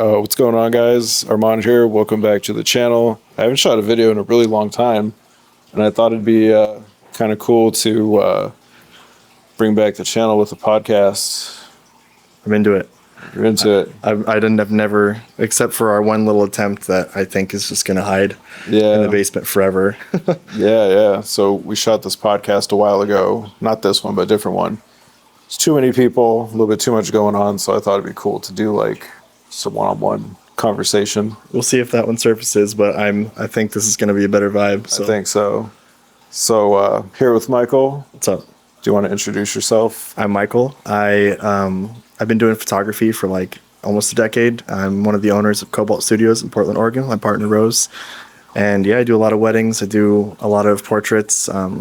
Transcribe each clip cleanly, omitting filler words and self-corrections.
What's going on, guys? Armand here. Welcome back to the channel. I haven't shot a video in a really long time, and I thought it'd be kind of cool to bring back the channel with a podcast. I'm into it. You're into it. I've never, except for our one little attempt that I think is just going to hide in the basement forever. Yeah. So we shot this podcast a while ago. Not this one, but a different one. It's too many people, a little bit too much going on, so I thought it'd be cool to do like some one-on-one conversation. We'll see if that one surfaces, but I think this is going to be a better vibe. So. I think so. So here with Michael. What's up? Do you want to introduce yourself? I'm Michael. I've been doing photography for like almost a decade. I'm one of the owners of Cobalt Studios in Portland, Oregon. My partner Rose, and yeah, I do a lot of weddings. I do a lot of portraits. I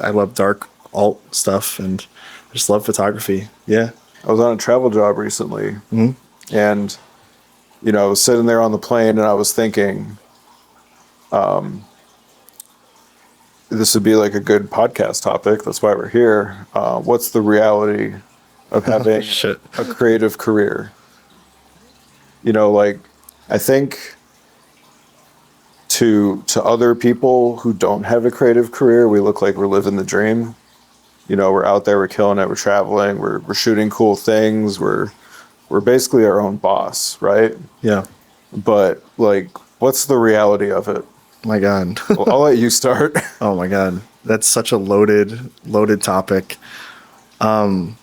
love dark alt stuff, and I just love photography. Yeah. I was on a travel job recently, and I was sitting there on the plane, and I was thinking, this would be like a good podcast topic. That's why we're here. What's the reality of having a creative career? I think to other people who don't have a creative career, we look like we're living the dream. We're out there, we're killing it, we're traveling, we're shooting cool things, we're basically our own boss, right? Yeah. But what's the reality of it? My God. Well, I'll let you start. Oh my God. That's such a loaded topic. The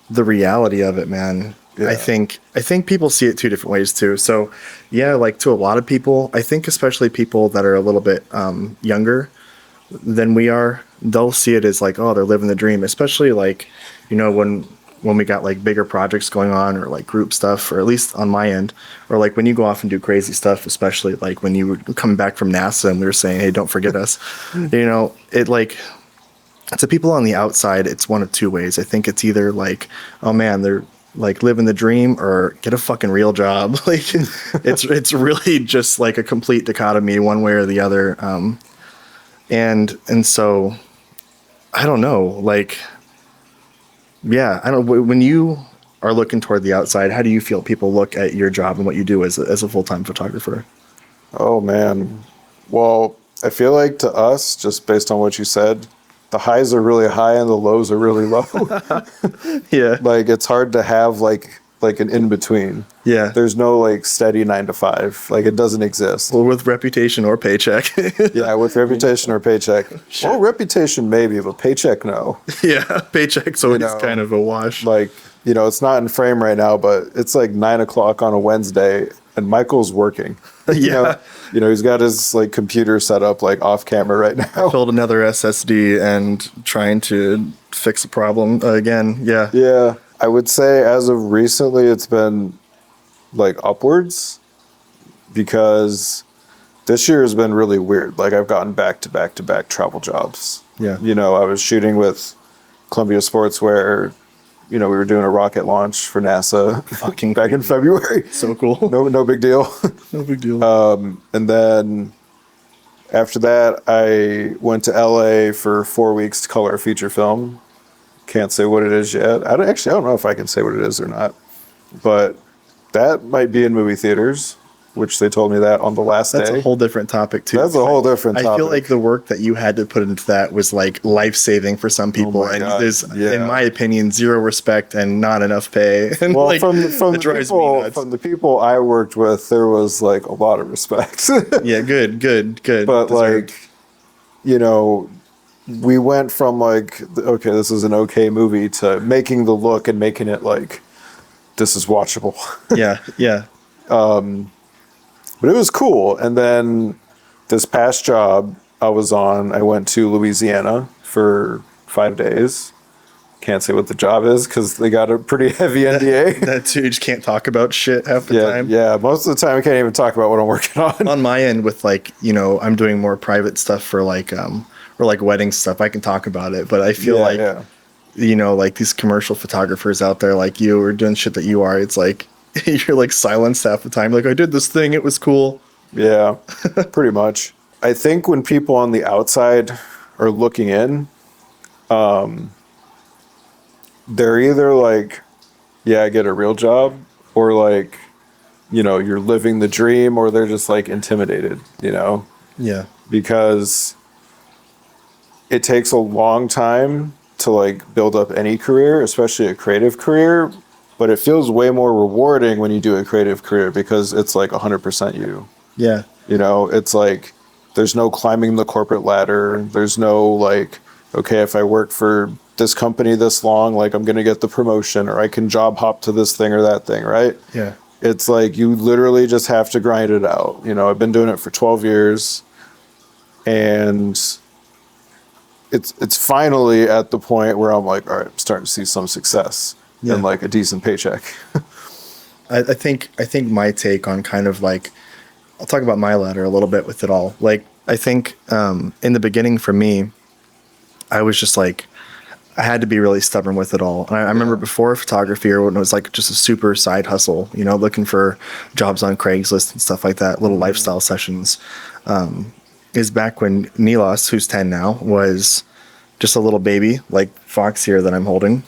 reality of it, man. Yeah. I think people see it two different ways too. So yeah, like to a lot of people, I think especially people that are a little bit younger than we are, they'll see it as like, oh, they're living the dream, especially like, when we got like bigger projects going on or like group stuff, or at least on my end, or like when you go off and do crazy stuff, especially like when you were coming back from NASA and we were saying, hey, don't forget us, it like, to people on the outside, it's one of two ways. I think it's either like, oh man, they're like living the dream, or get a fucking real job. Like it's really just like a complete dichotomy one way or the other. And so I don't know, like, yeah, I don't know. When you are looking toward the outside, how do you feel people look at your job and what you do as a full-time photographer? Oh, man. Well, I feel like to us, just based on what you said, the highs are really high and the lows are really low. Yeah. Like, it's hard to have like an in-between. Yeah. There's no like steady 9 to 5. Like, it doesn't exist. Well, with reputation or paycheck. Yeah, with reputation or paycheck. Shit. Well, reputation maybe, but paycheck no. Yeah, paycheck's always kind of a wash. Like, it's not in frame right now, but it's like 9 o'clock on a Wednesday, and Michael's working. Yeah. He's got his like computer set up like off camera right now. I filled another SSD and trying to fix a problem again. Yeah. Yeah. I would say as of recently, it's been like upwards, because this year has been really weird. Like, I've gotten back to back travel jobs. Yeah. I was shooting with Columbia Sportswear. We were doing a rocket launch for NASA fucking back in February. So cool. No big deal. No big deal. And then after that, I went to LA for 4 weeks to color a feature film. Can't say what it is yet. I don't know if I can say what it is or not, but that might be in movie theaters, which they told me that on the last day. That's a whole different topic too. That's a whole different topic. I feel like the work that you had to put into that was like life-saving for some people. Oh my God. There's, in my opinion, zero respect and not enough pay. And well, like, from the people I worked with, there was like a lot of respect. Yeah, good. But deserved. We went from like, okay, this is an okay movie, to making the look and making it like, this is watchable. Yeah. But it was cool. And then this past job I was on, I went to Louisiana for 5 days. Can't say what the job is because they got a pretty heavy NDA. That too, you just can't talk about shit half the time. Yeah, most of the time I can't even talk about what I'm working on. On my end with like, I'm doing more private stuff for like, or like wedding stuff. I can talk about it, but I feel like these commercial photographers out there like you are doing shit that you are. It's like, you're like silenced half the time. Like, I did this thing, it was cool. Yeah, pretty much. I think when people on the outside are looking in, they're either like, yeah, I get a real job, or like, you're living the dream, or they're just like intimidated, Yeah. because it takes a long time to like build up any career, especially a creative career, but it feels way more rewarding when you do a creative career because it's like 100% you. Yeah. It's like there's no climbing the corporate ladder. There's no like, okay, if I work for this company this long, like I'm going to get the promotion, or I can job hop to this thing or that thing, right? Yeah. It's like you literally just have to grind it out. I've been doing it for 12 years, and it's finally at the point where I'm like, all right, I'm starting to see some success and like a decent paycheck. I think my take on kind of like, I'll talk about my ladder a little bit with it all. Like, I think in the beginning for me, I was just like, I had to be really stubborn with it all. And I remember before photography, or when it was like just a super side hustle, looking for jobs on Craigslist and stuff like that, little lifestyle sessions, is back when Nilos, who's 10 now, was just a little baby, like Fox here that I'm holding,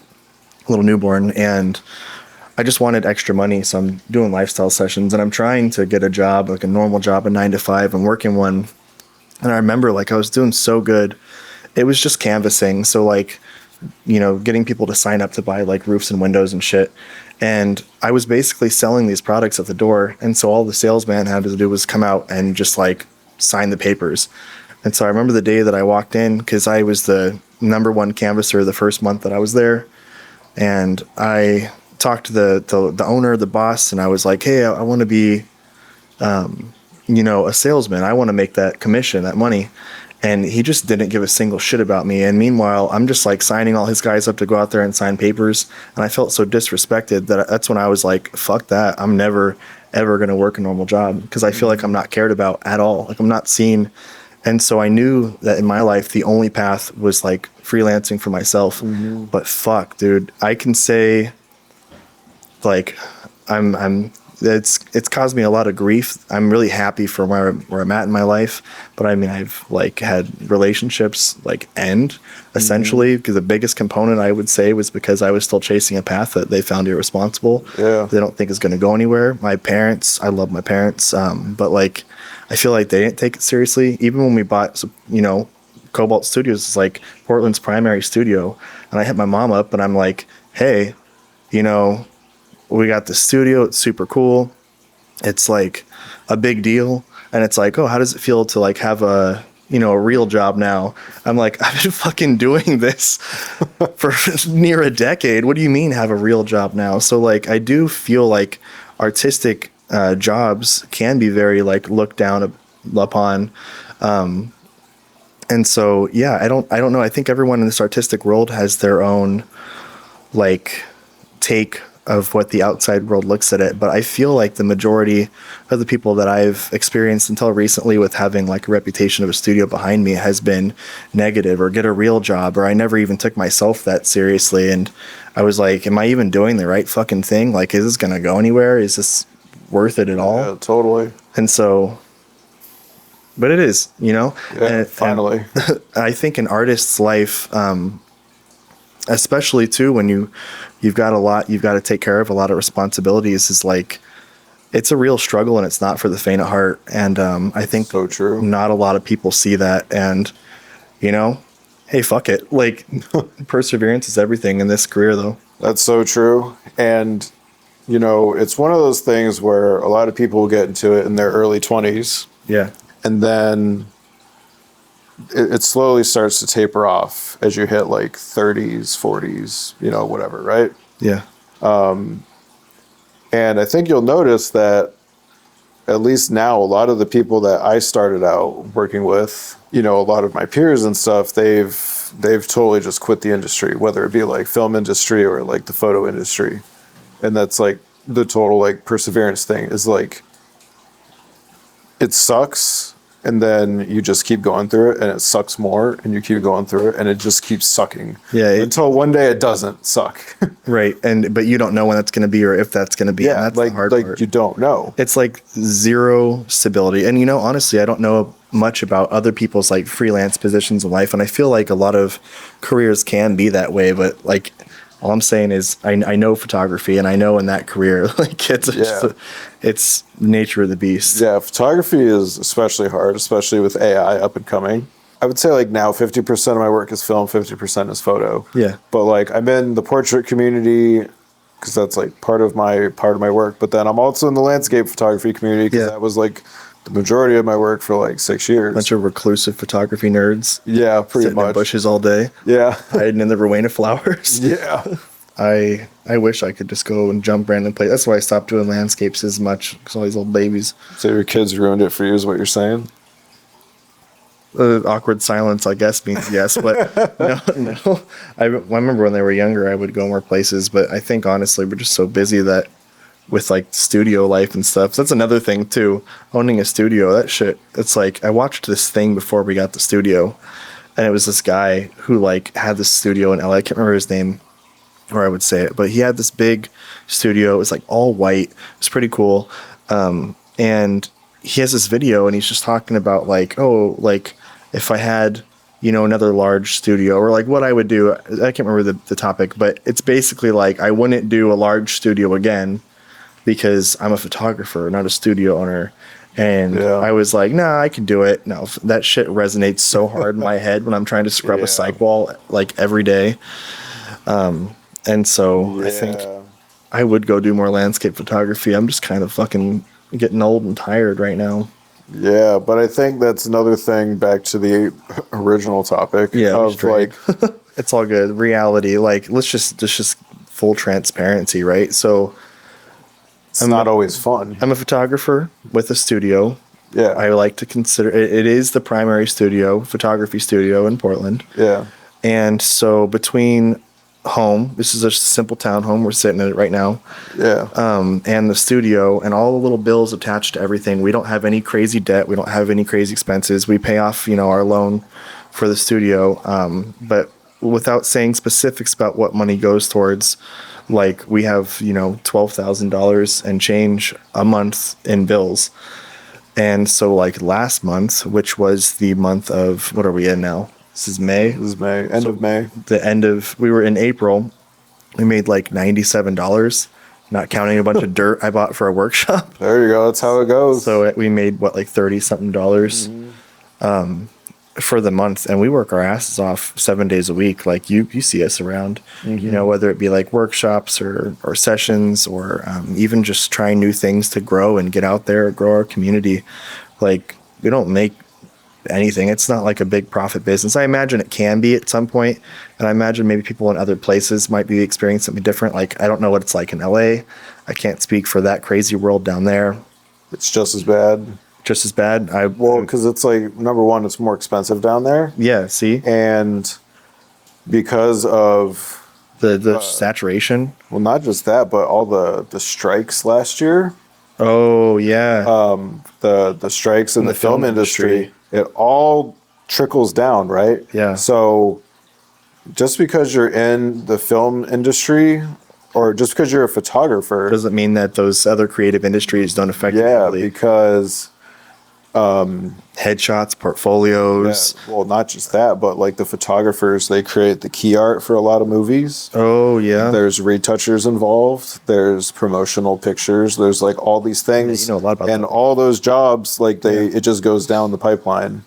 a little newborn. And I just wanted extra money. So I'm doing lifestyle sessions, and I'm trying to get a job, like a normal job, a 9 to 5. I'm working one. And I remember like I was doing so good. It was just canvassing. So like, getting people to sign up to buy like roofs and windows and shit. And I was basically selling these products at the door. And so all the salesman had to do was come out and just like sign the papers. And so I remember the day that I walked in, because I was the #1 canvasser the first month that I was there. And I talked to the owner, the boss, and I was like, hey, I want to be, a salesman. I want to make that commission, that money. And he just didn't give a single shit about me. And meanwhile, I'm just like signing all his guys up to go out there and sign papers. And I felt so disrespected that's when I was like, fuck that. I'm never, ever going to work a normal job, because I feel like I'm not cared about at all. Like I'm not seen. And so I knew that in my life, the only path was like freelancing for myself. Mm-hmm. But fuck, dude, I can say like it's caused me a lot of grief. I'm really happy for where I'm at in my life, but I mean, I've like had relationships like end essentially, because the biggest component I would say was because I was still chasing a path that they found irresponsible. Yeah. They don't think is going to go anywhere. My parents, I love my parents, but like I feel like they didn't take it seriously. Even when we bought, Cobalt Studios is like Portland's primary studio, and I hit my mom up and I'm like, hey, we got the studio. It's super cool. It's like a big deal. And it's like, oh, how does it feel to like have a real job now? I'm like, I've been fucking doing this for near a decade. What do you mean have a real job now? So like, I do feel like artistic jobs can be very like looked down upon. And so, yeah, I don't know. I think everyone in this artistic world has their own like take of what the outside world looks at it. But I feel like the majority of the people that I've experienced until recently with having like a reputation of a studio behind me has been negative, or get a real job, or I never even took myself that seriously. And I was like, am I even doing the right fucking thing? Like, is this going to go anywhere? Is this worth it at all? Yeah, totally. And so, but it is, Yeah, and finally. I think an artist's life, especially too when you've got to take care of a lot of responsibilities, is like it's a real struggle, and it's not for the faint of heart. And I think so true. Not a lot of people see that. And hey, fuck it, like perseverance is everything in this career, though. That's so true. And it's one of those things where a lot of people get into it in their early 20s. Yeah. And then it slowly starts to taper off as you hit like 30s, 40s, whatever, right? Yeah. And I think you'll notice that at least now, a lot of the people that I started out working with, a lot of my peers and stuff, they've totally just quit the industry, whether it be like film industry or like the photo industry. And that's like the total like perseverance thing is like, it sucks. And then you just keep going through it, and it sucks more, and you keep going through it, and it just keeps sucking. Yeah. Until one day it doesn't suck. Right. But you don't know when that's going to be, or if that's going to be. Yeah. That's like, the hard like part. you don't know. It's like zero stability. And honestly, I don't know much about other people's like freelance positions in life. And I feel like a lot of careers can be that way, but like All I'm saying is I know photography, and I know in that career, like Yeah. it's nature of the beast. Yeah, photography is especially hard, especially with AI up and coming. I would say like now 50% of my work is film, 50% is photo. Yeah. But like I'm in the portrait community because that's like part of my work. But then I'm also in the landscape photography community because Yeah. that was like the majority of my work for like 6 years. Bunch of reclusive photography nerds. Yeah, pretty Sitting in much. bushes all day, Yeah. hiding in the Rowena flowers. Yeah. I wish I could just go and jump random places. That's why I stopped doing landscapes as much, because all these old babies. So your kids ruined it for you is what you're saying? Awkward silence, I guess, means yes, but no, no. I remember when they were younger, I would go more places, but I think honestly, we're just so busy that with like studio life and stuff. So that's another thing too. Owning a studio, that shit. It's like I watched this thing before we got the studio, and it was this guy who like had this studio in LA. I can't remember his name, or I would say it, but he had this big studio. It was like all white. It was pretty cool. And he has this video, and he's just talking about like, oh, like if I had, another large studio, or like what I would do. I can't remember the topic, but it's basically like I wouldn't do a large studio again because I'm a photographer, not a studio owner. And Yeah. I was like, nah, I can do it. No, that shit resonates so hard in my head when I'm trying to scrub Yeah. a psych wall like every day. And so I think Yeah. I would go do more landscape photography. I'm just kind of fucking getting old and tired right now. Yeah, but I think that's another thing back to the original topic Yeah, of straight. like It's all good. Reality, like let's just full transparency, right? So it's not always fun. I'm a photographer with a studio. Yeah. I like to consider it is the primary studio, photography studio in Portland. Yeah. And so between home, this is a simple townhome, we're sitting in it right now, Yeah. and the studio and all the little bills attached to everything. We don't have any crazy debt. We don't have any crazy expenses. We pay off, our loan for the studio. But without saying specifics about what money goes towards, like we have, $12,000 and change a month in bills. And so like last month, which was the month of, what are we in now? This is May. This is May, end of May. We were in April. We made like $97, not counting a bunch of dirt I bought for a workshop. There you go. That's how it goes. So we made what, like 30 something dollars for the month, and we work our asses off 7 days a week. Like you see us around, whether it be like workshops or sessions or even just trying new things to grow and get out there, grow our community. Like we don't make anything. It's not like a big profit business. I imagine it can be at some point, and I imagine maybe people in other places might be experiencing something different. Like I don't know what it's like in LA. I can't speak for that crazy world down there. It's just as bad. Just as bad. Well, because it's like, number one, it's more expensive down there. Yeah, see? And because of The saturation. well, not just that, but all the strikes last year, Oh, yeah. the strikes in the film industry, it all trickles down, right? Yeah. So just because you're in the film industry or just because you're a photographer, Doesn't mean that those other creative industries don't affect you. yeah, equally. because Headshots, portfolios. well, not just that, but like the photographers, they create the key art for a lot of movies. Oh, yeah. There's retouchers involved. There's promotional pictures. There's like all these things. Yeah, you know a lot about and that. all those jobs, like it just goes down the pipeline.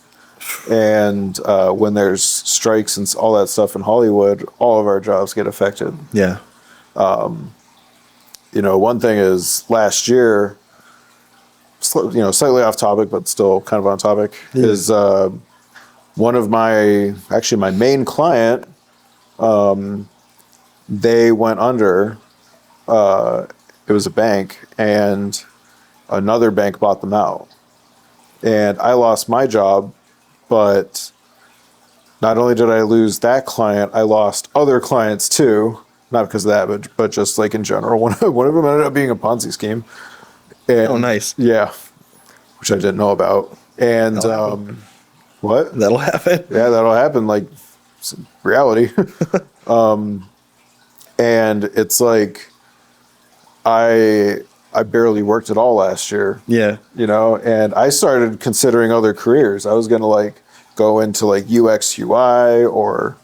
And when there's strikes and all that stuff in Hollywood, all of our jobs get affected. Yeah. One thing is last year, slightly off topic, but still kind of on topic, is one of my main client, they went under. It was a bank, and another bank bought them out. And I lost my job, but not only did I lose that client, I lost other clients too. Not because of that, but just like in general. One of them ended up being a Ponzi scheme. And, Oh, nice. Yeah, which I didn't know about. And what? That'll happen. Yeah, that'll happen. Like it's reality. And it's like I barely worked at all last year. Yeah. And I started considering other careers. I was gonna like go into like UX UI or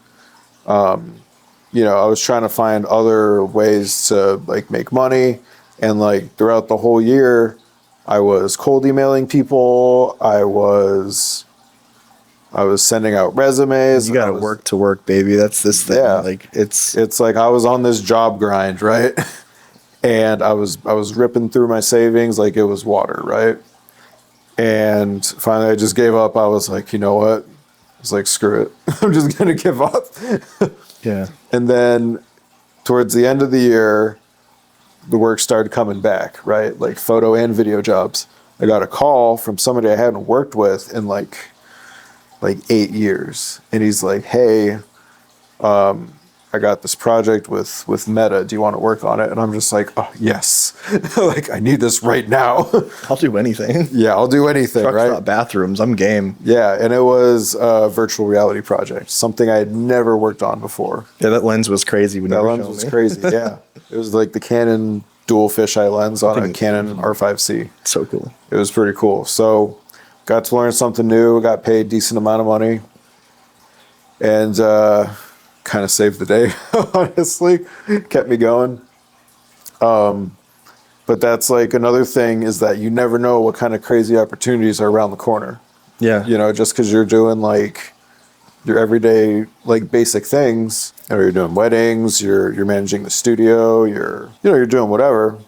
I was trying to find other ways to like make money. And like throughout the whole year, I was cold emailing people. I was sending out resumes. You got to work to work, baby. That's this thing. Yeah. Like it's Like I was on this job grind, right? And I was ripping through my savings like it was water, right? And finally I just gave up. I was like, you know what? I was like, screw it. I'm just gonna give up. yeah. And then towards the end of the year, the work started coming back, right? Like photo and video jobs. I got a call from somebody I hadn't worked with in like 8 years. And he's like, hey, I got this project with Meta. Do you want to work on it? And I'm just like, oh, yes. Like, I need this right now. I'll do anything. Yeah, I'll do anything, Trucks, right? not bathrooms. I'm game. Yeah, and it was a virtual reality project, something I had never worked on before. Yeah, that lens was crazy. When That you were lens showing was me. crazy, yeah. It was like the Canon dual fisheye lens on a Canon R5C. So cool. It was pretty cool. So got to learn something new, got paid a decent amount of money, and kind of saved the day, honestly. Kept me going. But that's like another thing is that you never know what kind of crazy opportunities are around the corner. Yeah. Just because you're doing like your everyday like basic things, or you're doing weddings, you're managing the studio, you're doing whatever,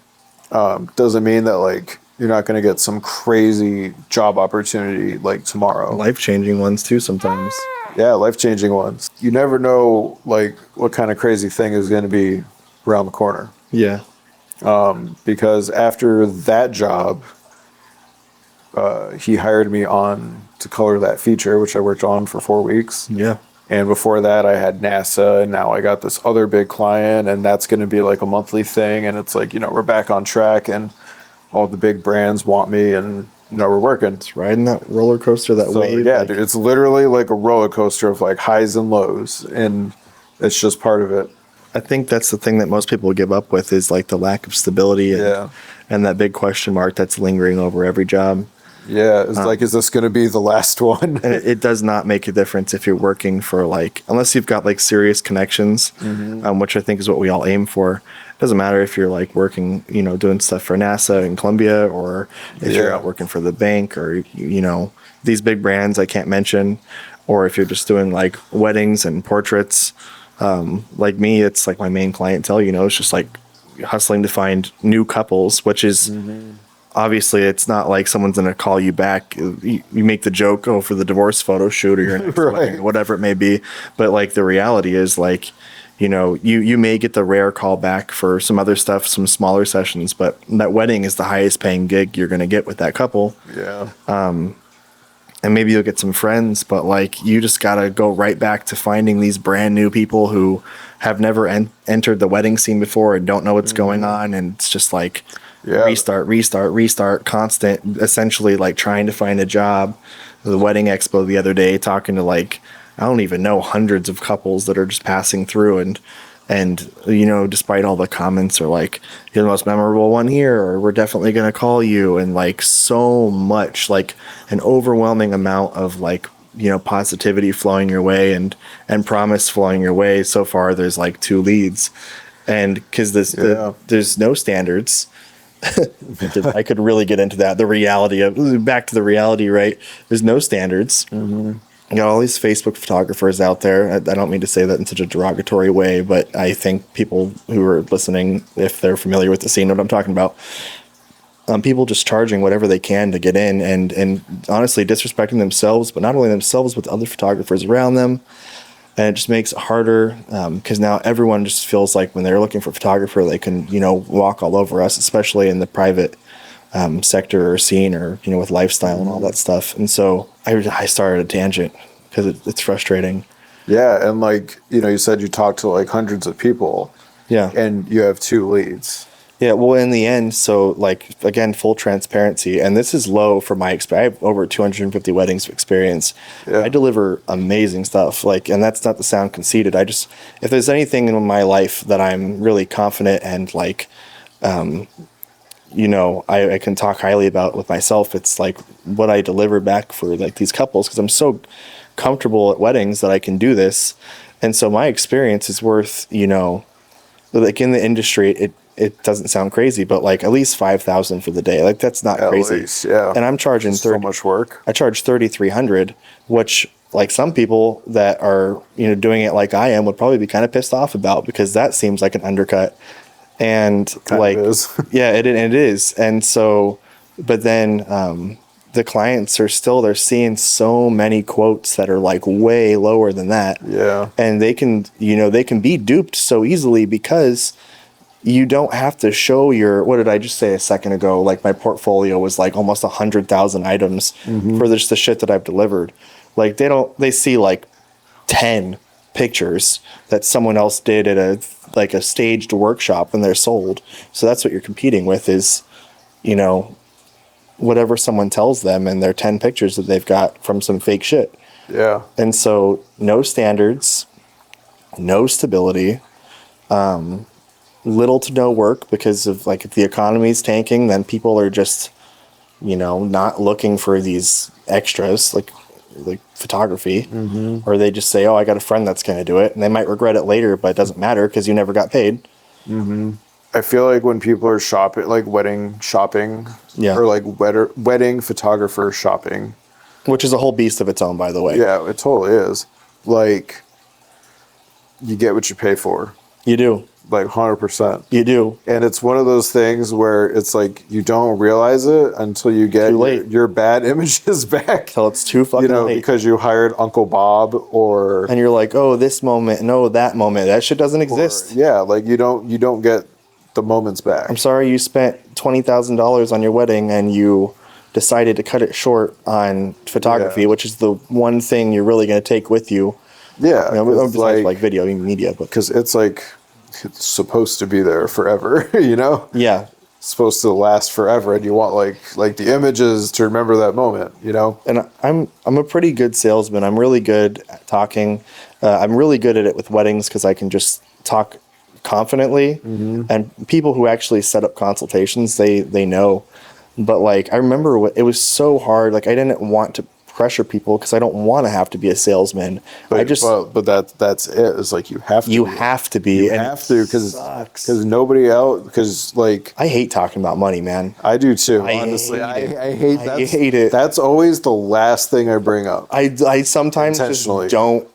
doesn't mean that like you're not going to get some crazy job opportunity like tomorrow. Life-changing ones too sometimes. Yeah, life-changing ones. You never know like what kind of crazy thing is going to be around the corner. Yeah. Because after that job, he hired me on to color that feature, which I worked on for 4 weeks. Yeah. And before that, I had NASA, and now I got this other big client, and that's going to be like a monthly thing. And it's like, we're back on track, and all the big brands want me, and we're working. It's riding that roller coaster, that So wave. yeah, like, dude, it's literally like a roller coaster of like highs and lows, and it's just part of it. I think that's the thing that most people give up with is like the lack of stability and that big question mark that's lingering over every job. Yeah, it's like, is this going to be the last one? And it does not make a difference if you're working for like, unless you've got like serious connections, which I think is what we all aim for. It doesn't matter if you're like working, doing stuff for NASA in Columbia, or if you're out working for the bank, or, these big brands I can't mention, or if you're just doing like weddings and portraits. Like me, it's like my main clientele, it's just like hustling to find new couples, which is obviously it's not like someone's going to call you back. You make the joke, for the divorce photo shoot or your next wedding, whatever it may be. But like the reality is like, you may get the rare call back for some other stuff, some smaller sessions, but that wedding is the highest paying gig you're going to get with that couple. Yeah. And maybe you'll get some friends, but like you just got to go right back to finding these brand new people who have never entered the wedding scene before and don't know what's going on. And it's just like restart, constant, essentially like trying to find a job. The wedding expo the other day, talking to like, I don't even know, hundreds of couples that are just passing through, and despite all the comments are like, you're the most memorable one here, or we're definitely going to call you, and like so much, like an overwhelming amount of like positivity flowing your way and promise flowing your way. So far there's like 2 leads, and because there's no standards. I could really get into that. Back to the reality, right? There's no standards. You got all these Facebook photographers out there. I don't mean to say that in such a derogatory way, but I think people who are listening, if they're familiar with the scene, know what I'm talking about. People just charging whatever they can to get in, and honestly disrespecting themselves, but not only themselves, but the other photographers around them. And it just makes it harder because now everyone just feels like when they're looking for a photographer, they can, walk all over us, especially in the private sector or scene, or, with lifestyle and all that stuff. And so I started a tangent because it's frustrating. Yeah. And like, you said you talked to like hundreds of people. Yeah. And you have 2 leads. Yeah, well, in the end, so like, again, full transparency, and this is low for my experience. I have over 250 weddings of experience. Yeah. I deliver amazing stuff, like, and that's not to sound conceited. If there's anything in my life that I'm really confident and like, I can talk highly about with myself, it's like what I deliver back for like these couples, because I'm so comfortable at weddings that I can do this. And so my experience is worth, like in the industry, it doesn't sound crazy, but like at least 5,000 for the day. Like that's not At crazy. least, yeah. And I'm charging Just so much work. I charge 3,300, which like some people that are, doing it like I am would probably be kind of pissed off about, because that seems like an undercut. And Kind like, of is. yeah, it is. And so, but then, the clients are still, they're seeing so many quotes that are like way lower than that. Yeah. And they can, they can be duped so easily, because you don't have to show what did I just say a second ago? Like my portfolio was like almost 100,000 items for just the shit that I've delivered. Like they see like 10 pictures that someone else did at a staged workshop and they're sold. So that's what you're competing with is, whatever someone tells them and their 10 pictures that they've got from some fake shit. Yeah. And so no standards, no stability, little to no work, because of like, if the economy's tanking, then people are just, not looking for these extras like photography, or they just say, oh, I got a friend that's going to do it, and they might regret it later, but it doesn't matter because you never got paid. I feel like when people are shopping, like wedding shopping, Yeah. or like wedding photographer shopping, Which is a whole beast of its own, by the way. yeah, it totally is. Like, you get what you pay for, You do. like 100%. You do. And it's one of those things where it's like you don't realize it until you get Too late. your bad images back. Till it's too fucking late. Because you hired Uncle Bob or And you're like, oh, this moment, no, that moment. That shit doesn't exist. yeah, like you don't get the moments back. I'm sorry you spent $20,000 on your wedding and you decided to cut it short on photography, Yeah. which is the one thing you're really going to take with you. Yeah, Besides it's like video, even media. But because it's like it's supposed to be there forever. yeah, It's supposed to last forever, and you want like the images to remember that moment. and I'm a pretty good salesman. I'm really good at talking. I'm really good at it with weddings because I can just talk confidently. And people who actually set up consultations, they know. But like I remember it was so hard. Like I didn't want to pressure people because I don't want to have to be a salesman. But that's it. It's like you have to. You be. have to be. You and have to because nobody else. Because like I hate talking about money, man. I do too. I Honestly, hate it. I hate that. I hate it. That's always the last thing I bring up. I sometimes just Intentionally. don't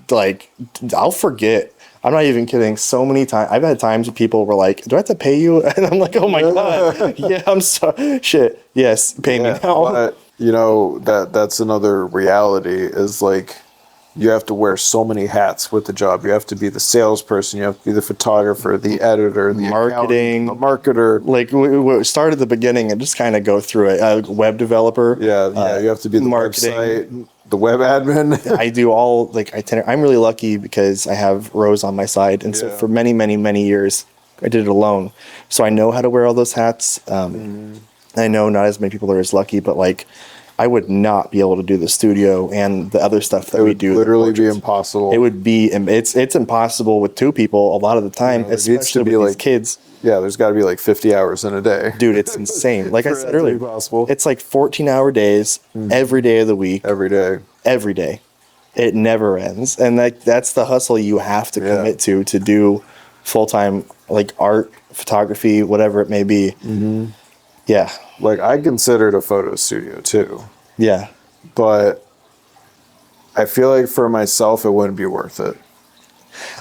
like. I'll forget. I'm not even kidding. So many times I've had times where people were like, "Do I have to pay you?" And I'm like, "Oh my god, yeah, I'm sorry." Shit, yes, pay me now. But that's another reality is like you have to wear so many hats with the job. You have to be the salesperson. You have to be the photographer, the editor, the Marketing. accountant, the marketer. Like we start at the beginning and just kind of go through it. A web developer. Yeah. You have to be the marketing. website, the web admin. I do all like I'm really lucky because I have Rose on my side, and so Yeah. for many, many, many years, I did it alone. So I know how to wear all those hats. I know not as many people are as lucky, but like I would not be able to do the studio and the other stuff that It we would do. literally be impossible. It would be. It's impossible with two people a lot of the time, It needs especially to be with these like kids. Yeah, there's got to be like 50 hours in a day. Dude, it's insane. Like I For said that to be earlier, possible. it's like 14-hour days every day of the week, Every day. every day. It never ends, and that's the hustle you have to Yeah. commit to do full-time, like art, photography, whatever it may be. Yeah, Like I considered a photo studio too, yeah. but I feel like for myself it wouldn't be worth it.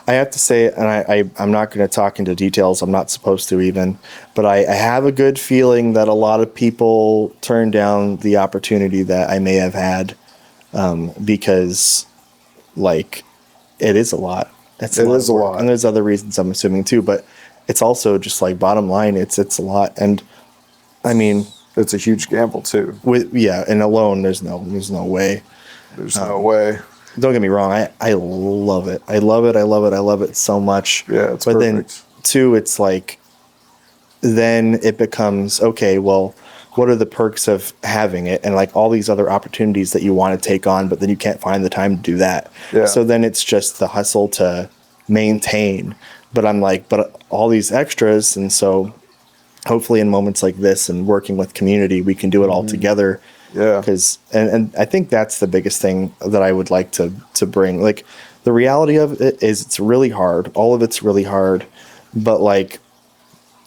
I have to say, and I'm not going to talk into details. I'm not supposed to even, but I have a good feeling that a lot of people turn down the opportunity that I may have had because, like, it is a lot. It is a of work. lot. And there's other reasons I'm assuming too, but it's also just like bottom line, it's a lot. And I mean, It's a huge gamble too. and alone, there's no way. There's no way. Don't get me wrong. I love it. I love it. I love it. I love it so much. Yeah, it's but perfect. then too, it's like, then it becomes, okay, well, what are the perks of having it? And like all these other opportunities that you want to take on, but then you can't find the time to do that. Yeah. So then it's just the hustle to maintain. But I'm like, but all these extras. And so hopefully in moments like this and working with community, we can do it all together. Yeah. Because and I think that's the biggest thing that I would like to bring. Like the reality of it is it's really hard. All of it's really hard, but like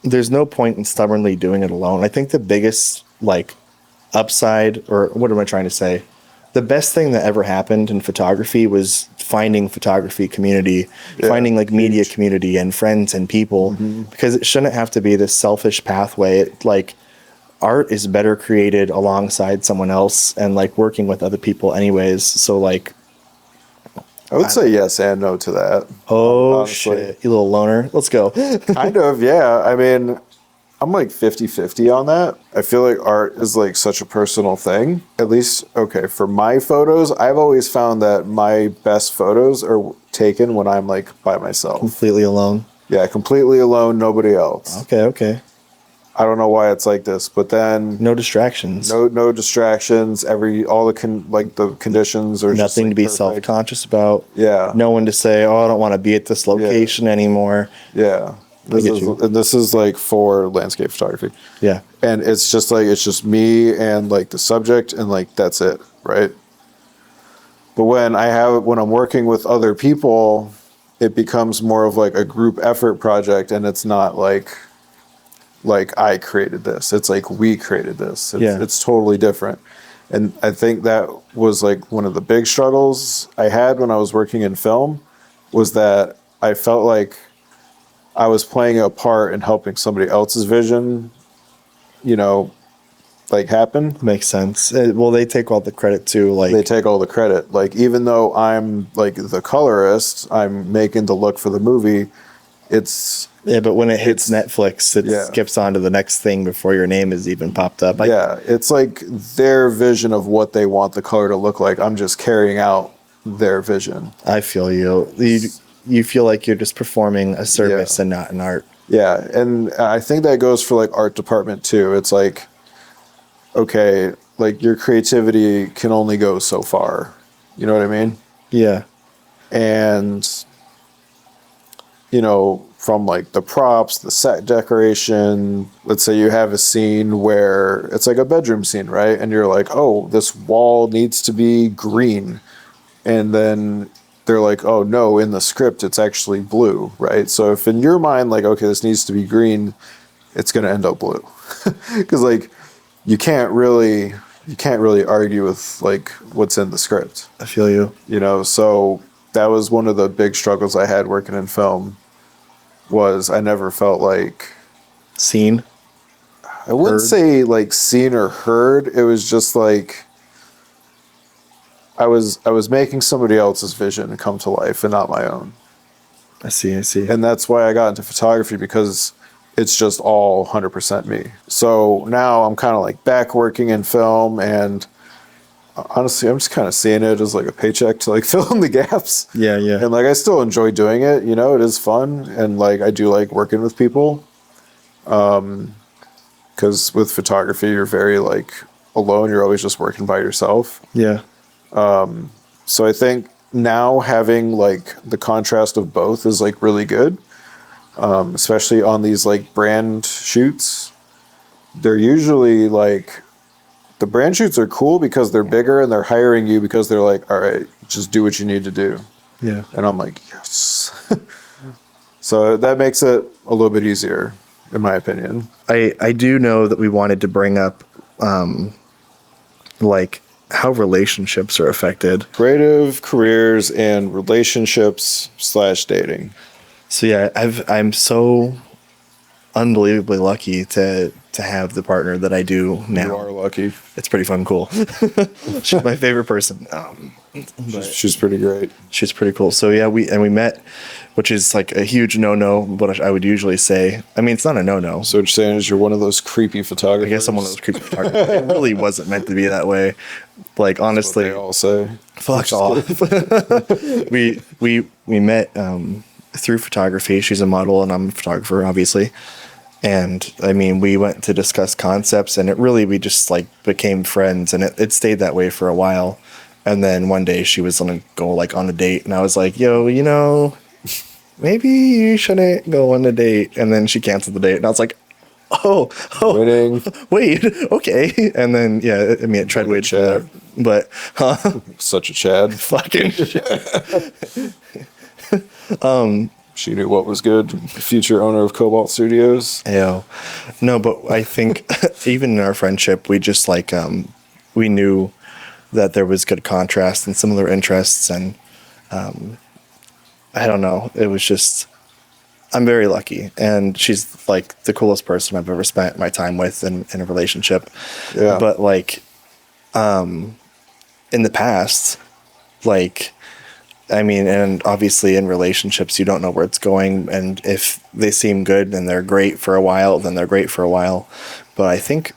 there's no point in stubbornly doing it alone. I think the biggest like upside, or what am I trying to say? The best thing that ever happened in photography was finding photography community, finding like media community and friends and people, because it shouldn't have to be this selfish pathway. Like art is better created alongside someone else and like working with other people anyways. So like, I would say yes and no to that. oh honestly. shit, you little loner. Let's go. Kind of, yeah. I mean, I'm like 50-50 on that. I feel like art is like such a personal thing. At least, okay, for my photos, I've always found that my best photos are taken when I'm like by myself. Completely alone. Yeah, completely alone, nobody else. Okay. I don't know why it's like this, but then No distractions. no distractions. All the conditions are just, Nothing like, to be perfect. self-conscious about. Yeah. No one to say, oh, I don't want to be at this location anymore. Yeah. get you. This is like for landscape photography. Yeah. And it's just me and like the subject and like that's it, right? But when I'm working with other people, it becomes more of like a group effort project, and it's not like I created this. It's like we created this. It's totally different. And I think that was like one of the big struggles I had when I was working in film, was that I felt like I was playing a part in helping somebody else's vision, like happen. Makes sense. Well, they take all the credit too. Like They take all the credit. Like, even though I'm like the colorist, I'm making the look for the movie. Yeah, but when it hits Netflix, it skips on to the next thing before your name is even popped up. It's like their vision of what they want the color to look like. I'm just carrying out their vision. I feel you. You feel like you're just performing a service and not an art. Yeah, and I think that goes for like art department too. It's like, okay, like your creativity can only go so far. You know what I mean? Yeah. And from like the props, the set decoration, let's say you have a scene where it's like a bedroom scene, right? And you're like, oh, this wall needs to be green. And then they're like, oh no, in the script, it's actually blue, right? So if in your mind, like, okay, this needs to be green, it's going to end up blue. Because like, you can't really argue with like what's in the script. I feel you. So that was one of the big struggles I had working in film. Was I never felt like seen. I wouldn't say like seen or heard. It was just like I was making somebody else's vision come to life and not my own. I see. And that's why I got into photography, because it's just all 100% me. So now I'm kind of like back working in film, and honestly, I'm just kind of seeing it as like a paycheck to like fill in the gaps. Yeah. And like, I still enjoy doing it. It is fun. And like, I do like working with people. Because with photography, you're very like alone. You're always just working by yourself. Yeah. So I think now having like the contrast of both is like really good. Especially on these like brand shoots. They're usually like, the brand shoots are cool because they're bigger and they're hiring you because they're like, all right, just do what you need to do. Yeah. And I'm like, yes. So that makes it a little bit easier, in my opinion. I do know that we wanted to bring up like how relationships are affected. Creative careers and relationships / dating. So yeah, I'm so unbelievably lucky to have the partner that I do now. You are lucky. It's pretty fun, cool. She's my favorite person. She's pretty great. She's pretty cool. So yeah, we met, which is like a huge no-no. What I would usually say. I mean, it's not a no-no. So what you're saying is you're one of those creepy photographers. I guess I'm one of those creepy photographers. It really wasn't meant to be that way. Like honestly, that's what they all say. Fuck off. we met through photography. She's a model and I'm a photographer, obviously. And I mean, we went to discuss concepts, and we just like became friends, and it stayed that way for a while. And then one day she was gonna go like on a date, and I was like, yo, maybe you shouldn't go on a date. And then she canceled the date, and I was like, oh, winning. Wait, okay. And then it tread way to but Such a Chad. fucking She knew what was good. Future owner of Cobalt Studios. ew. No, but I think even in our friendship, we just like we knew that there was good contrast and similar interests, and I don't know. It was just I'm very lucky, and she's like the coolest person I've ever spent my time with in a relationship. Yeah. But like in the past, like I mean, and obviously in relationships, you don't know where it's going. And if they seem good and they're great for a while, then they're great for a while. But I think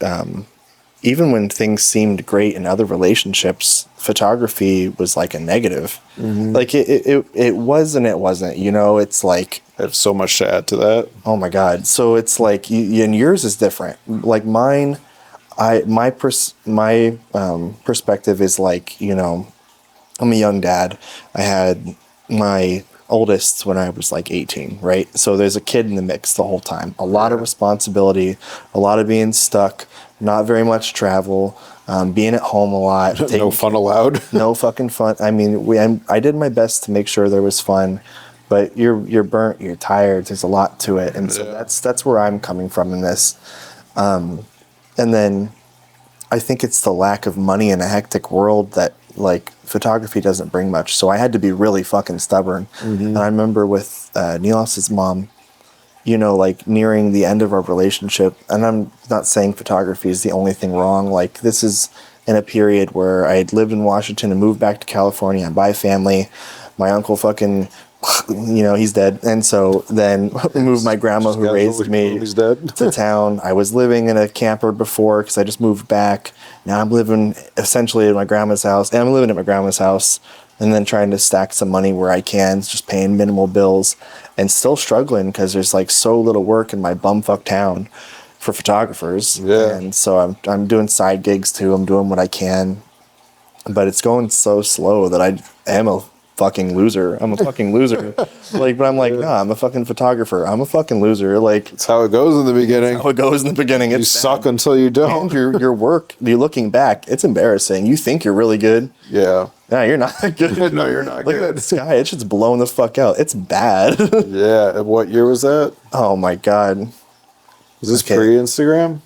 even when things seemed great in other relationships, photography was like a negative. Like it was and it wasn't, you know, it's like, I have so much to add to that. oh my God. So it's like, and yours is different. Like mine, my perspective is like, you know, I'm a young dad. I had my oldest when I was like 18, right? So there's a kid in the mix the whole time. A lot of responsibility, a lot of being stuck, not very much travel, being at home a lot. No fun allowed. No fucking fun. I mean, I did my best to make sure there was fun, but you're burnt, you're tired. There's a lot to it, and so that's where I'm coming from in this. And then I think it's the lack of money in a hectic world that like photography doesn't bring much. So I had to be really fucking stubborn. And I remember with Nilas's mom, you know, like nearing the end of our relationship, and I'm not saying photography is the only thing wrong. Like this is in a period where I had lived in Washington and moved back to California by family. My uncle fucking, you know, he's dead. And so then moved my grandma who raised me He's dead. to town. I was living in a camper before because I just moved back. Now I'm living essentially at my grandma's house. And I'm living at my grandma's house and then trying to stack some money where I can, just paying minimal bills and still struggling because there's like so little work in my bumfuck town for photographers. Yeah. And so I'm doing side gigs too. I'm doing what I can. But it's going so slow that I am a fucking loser. I'm a fucking loser. Like, but I'm like, nah, I'm a fucking photographer. I'm a fucking loser. Like, That's how it goes in the beginning. how it goes in the beginning. You It's suck bad. until you And don't. your work, you're looking back, it's embarrassing. You think you're really good. Yeah. Nah, you're not good. No, you're not Look at good. the sky. It's just blown the fuck out. It's bad. Yeah. And what year was that? Oh my God. Was this Okay. pre-Instagram?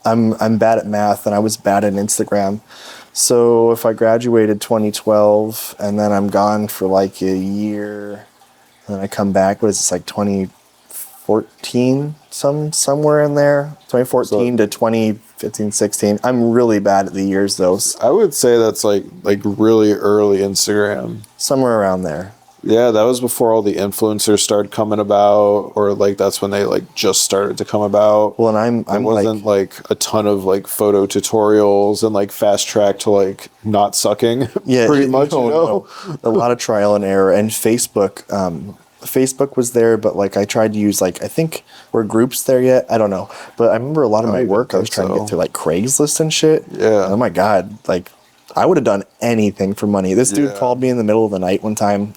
I'm bad at math and I was bad at Instagram. So if I graduated 2012 and then I'm gone for like a year and then I come back, what is this, like 2014, somewhere in there? 2014 to 2015, 16. I'm really bad at the years though. I would say that's like really early Instagram. Somewhere around there. Yeah, that was before all the influencers started coming about, or like that's when they like just started to come about. Well, and I'm It wasn't like a ton of like photo tutorials and like fast track to like not sucking. Yeah, pretty much. no, You know? no. A lot of trial and error. And Facebook, Facebook was there, but like I tried to use like, I think were groups there yet? I don't know. But I remember a lot of my even work I was think trying to so. get through like Craigslist and shit. Yeah. Oh my God. Like I would have done anything for money. This dude Yeah. called me in the middle of the night one time.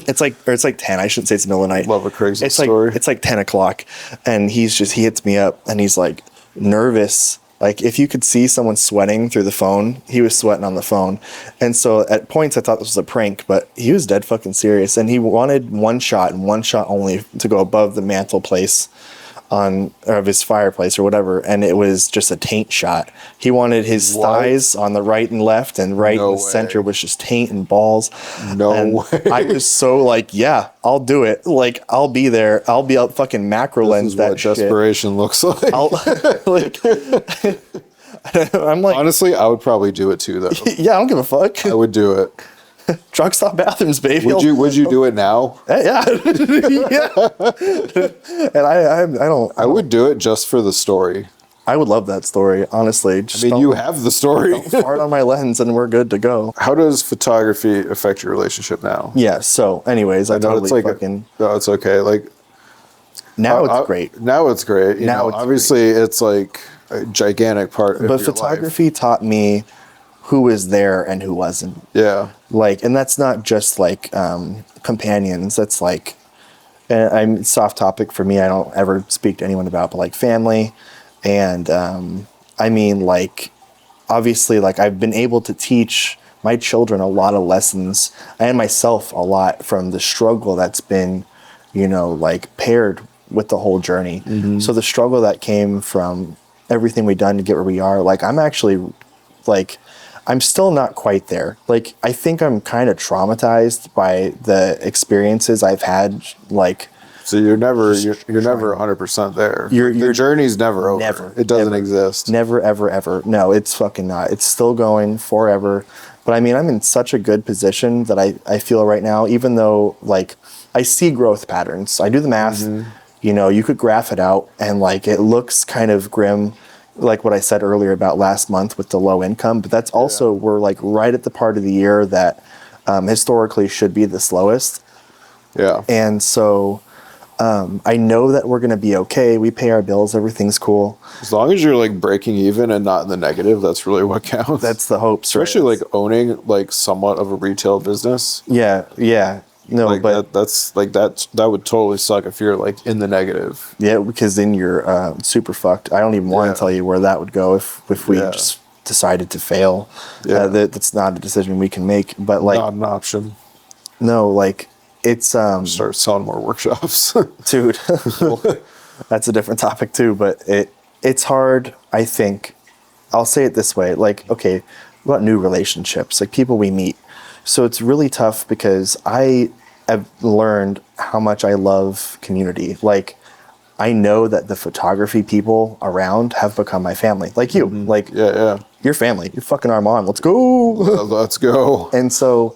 It's like 10. I shouldn't say it's the middle of the night. Love a Craigslist it's like, story. It's like 10 o'clock. And he hits me up and he's like nervous. Like if you could see someone sweating through the phone, he was sweating on the phone. And so at points I thought this was a prank, but he was dead fucking serious. And he wanted one shot and one shot only to go above the mantle place of his fireplace or whatever, and it was just a taint shot. He wanted his What? thighs on the right and left, and right No in the center way. was just taint and balls. No And way. I was so like, yeah, I'll do it. Like I'll be there. I'll be out fucking macro This lens is that what shit. desperation looks like. I'll like. I'm like, Honestly, I would probably do it too, though. yeah, I don't give a fuck. I would do it. Truck stop bathrooms, baby. Would you do it now? Yeah, yeah. And I don't. I would do it just for the story. I would love that story, honestly. Just I mean, don't- you have the story. fart on my lens and we're good to go. How does photography affect your relationship now? Yeah. So, anyways, I I know totally it's like fucking. no, it's okay. Like Now it's I- great. Now it's great. You Now know, it's obviously it's like a gigantic part of But your photography taught me who was there and who wasn't. life. Yeah. Like, and that's not just like companions. That's like, and I'm soft topic for me. I don't ever speak to anyone about, but like family, and I mean like obviously, like, I've been able to teach my children a lot of lessons and myself a lot from the struggle that's been, you know, like, paired with the whole journey. So the struggle that came from everything we've done to get where we are, like, I'm actually, like, I'm still not quite there. Like, I think I'm kind of traumatized by the experiences I've had, like, So you're never 100% there. Your journey's never over. Never. It doesn't Never. exist. Never, ever, ever. No, it's fucking not. It's still going forever. But I mean, I'm in such a good position that I feel right now, even though, like, I see growth patterns. I do the math, you know, you could graph it out, and, like, it looks kind of grim, like what I said earlier about last month with the low income. But that's also, we're, like, right at the part of the year that historically should be the slowest. Yeah. And so I know that we're going to be okay. We pay our bills. Everything's cool. As long as you're, like, breaking even and not in the negative, that's really what counts. That's the hopes, right? Especially, like, owning, like, somewhat of a retail business. Yeah, yeah. No, Like, but that's like that would totally suck if you're, like, in the negative. yeah, because then you're super fucked. I don't even want Yeah. to tell you where that would go if we just decided to fail. Yeah. That's not a decision we can make. But, like, Not an option. no, like, it's Start selling more workshops. dude. That's a different topic too. But it's hard. I think I'll say it this way. Like, okay, what about new relationships? Like, people we meet. So it's really tough because I have learned how much I love community. Like, I know that the photography people around have become my family. Like you, like, Yeah. your family. You're fucking Armand. Let's go. Let's go. And so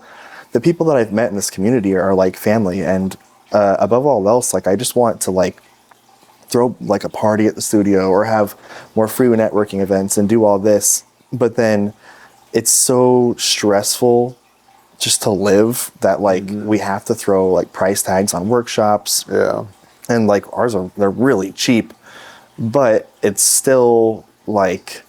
the people that I've met in this community are like family. And above all else, like, I just want to, like, throw, like, a party at the studio or have more free networking events and do all this. But then it's so stressful just to live that, like, we have to throw, like, price tags on workshops. Yeah. And, like, they're really cheap, but it's still like,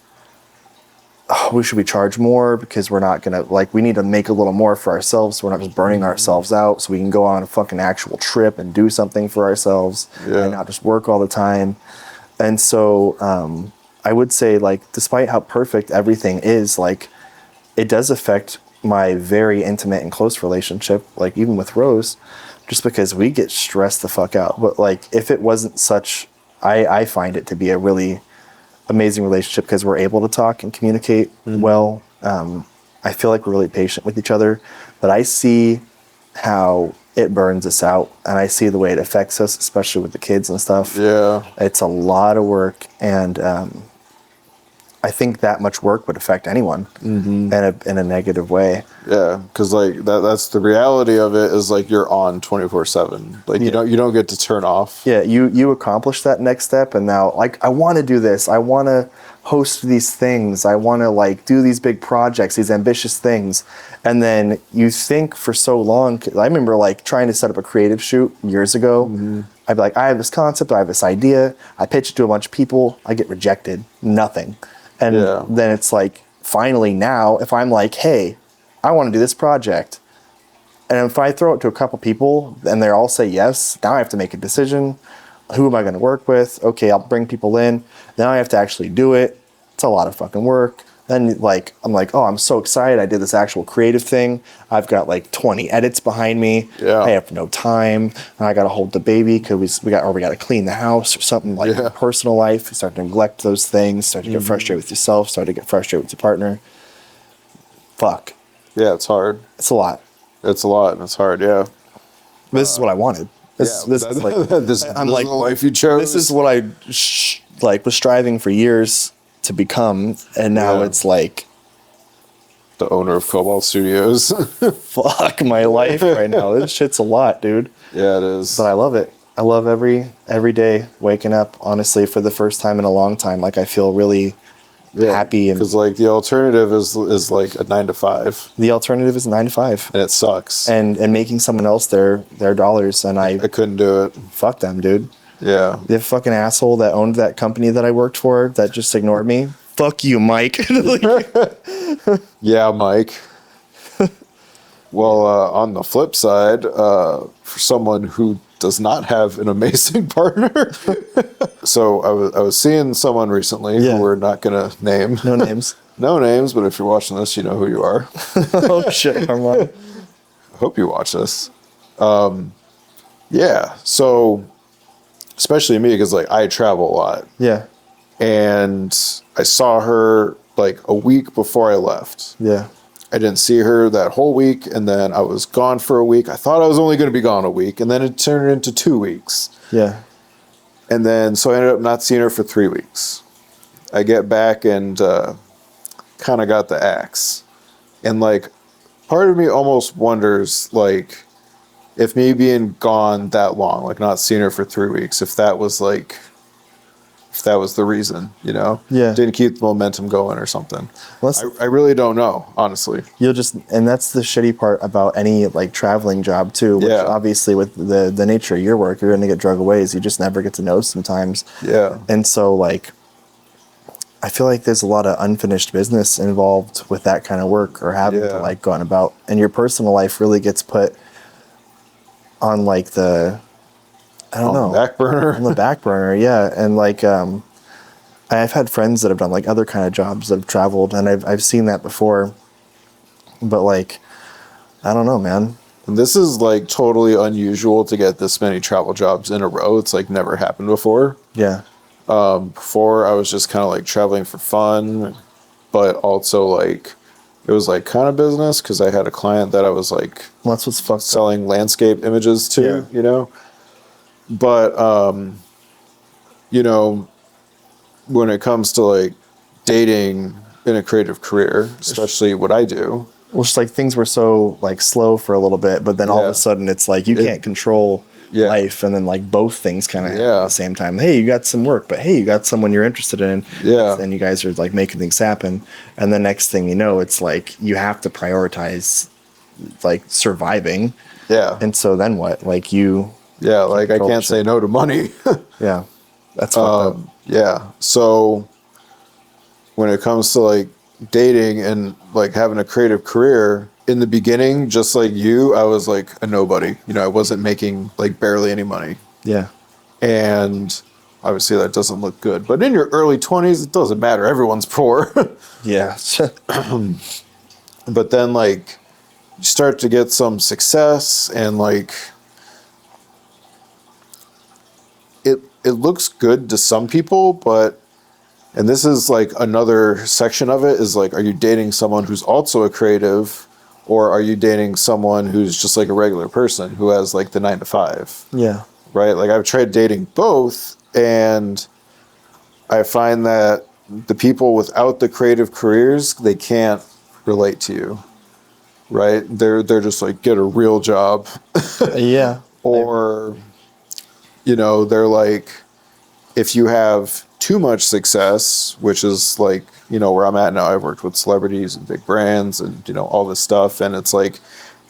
oh, should we charge more? Because we're not gonna, like, we need to make a little more for ourselves, so we're not just burning ourselves out, so we can go on a fucking actual trip and do something for ourselves and not just work all the time. And so I would say, like, despite how perfect everything is, like, it does affect my very intimate and close relationship, like, even with Rose, just because we get stressed the fuck out. But, like, if it wasn't such, I find it to be a really amazing relationship because we're able to talk and communicate well. I feel like we're really patient with each other, but I see how it burns us out, and I see the way it affects us, especially with the kids and stuff. Yeah. It's a lot of work, and I think that much work would affect anyone in a negative way. Yeah, because, like, that's the reality of it, is, like, you're on 24/7. Like, you don't get to turn off. Yeah, you accomplish that next step, and now, like, I want to do this. I want to host these things. I want to, like, do these big projects, these ambitious things. And then you think for so long. I remember, like, trying to set up a creative shoot years ago. I'd be like, I have this concept, I have this idea. I pitch it to a bunch of people. I get rejected. Nothing. And then it's like, finally now, if I'm like, hey, I want to do this project, and if I throw it to a couple people and they all say yes, now I have to make a decision. Who am I going to work with? Okay, I'll bring people in. Now I have to actually do it. It's a lot of fucking work. Then, like, I'm like, oh, I'm so excited. I did this actual creative thing. I've got, like, 20 edits behind me. Yeah. I have no time. And I got to hold the baby because we got to clean the house or something, like, personal life. You start to neglect those things. Start to get frustrated with yourself. Start to get frustrated with your partner. Fuck. Yeah, it's hard. It's a lot. It's a lot, and it's hard. Yeah. This is what I wanted. This is like, this I'm is like, the life you chose. this is what I was striving for years to become, and now it's like, the owner of Cobalt Studios. fuck my life right now. This shit's a lot, dude. Yeah, it is. But I love it. I love every day waking up. Honestly, for the first time in a long time, like, I feel really happy. And because, like, the alternative is like a 9 to 5, the alternative is 9 to 5, and it sucks. and making someone else their dollars. And I couldn't do it. fuck them, dude. Yeah. The fucking asshole that owned that company that I worked for that just ignored me. Fuck you, Mike. Yeah, Mike. Well, on the flip side, for someone who does not have an amazing partner, so I was seeing someone recently who we're not gonna name. No names. No names, but if you're watching this, you know who you are. Oh shit, Armand. I hope you watch this. Yeah, so especially me because like I travel a lot, Yeah. and I saw her like a week before I left. Yeah. I didn't see her that whole week, and then I was gone for a week. I thought I was only going to be gone a week, and then it turned into 2 weeks. Yeah. And then, so I ended up not seeing her for 3 weeks. I get back and kind of got the axe. And, like, part of me almost wonders, like, if me being gone that long, like not seeing her for 3 weeks, if that was, like, if that was the reason, you know? Yeah. Didn't keep the momentum going or something. Well, I really don't know, honestly. you'll just, and that's the shitty part about any like traveling job too, which Yeah. obviously with the nature of your work, you're going to get drug away, is you just never get to know sometimes. Yeah. And so like, I feel like there's a lot of unfinished business involved with that kind of work, or having to Yeah. like go on about, and your personal life really gets put on like the, I don't know, Back burner. on the back burner. Yeah. And like, I've had friends that have done like other kind of jobs that have traveled, and I've seen that before, but like, I don't know, man. And this is like totally unusual to get this many travel jobs in a row. It's like never happened before. Yeah. Before I was just kind of like traveling for fun, but also like it was like kind of business because I had a client that I was like Well, that's what's fucked up. selling landscape images to, Yeah. you know. But you know, when it comes to like dating in a creative career, especially what I do, Well, just like things were so like slow for a little bit, but then all of Yeah. a sudden it's like you can't control Yeah. life, and then like both things kind of happen Yeah. at the same time. Hey, you got some work, but hey, you got someone you're interested in. Yeah. And you guys are like making things happen, and the next thing you know, it's like you have to prioritize like surviving. yeah, And so then what? Like you, yeah, like I control can't shit. say no to money. yeah, that's fucked up. Yeah. So when it comes to like dating and like having a creative career, in the beginning, just like you, I was like a nobody. You know, I wasn't making like barely any money. Yeah, And obviously that doesn't look good. But in your early 20s, it doesn't matter. Everyone's poor. yeah, But then like you start to get some success and like it looks good to some people, but and this is like another section of it is like, are you dating someone who's also a creative, or are you dating someone who's just like a regular person who has like the 9 to 5? yeah, Right? Like I've tried dating both, and I find that the people without the creative careers, they can't relate to you. Right? They're just like, get a real job. yeah. Or you know, they're like, if you have too much success, which is like, you know, where I'm at now, I've worked with celebrities and big brands and, you know, all this stuff. And it's like,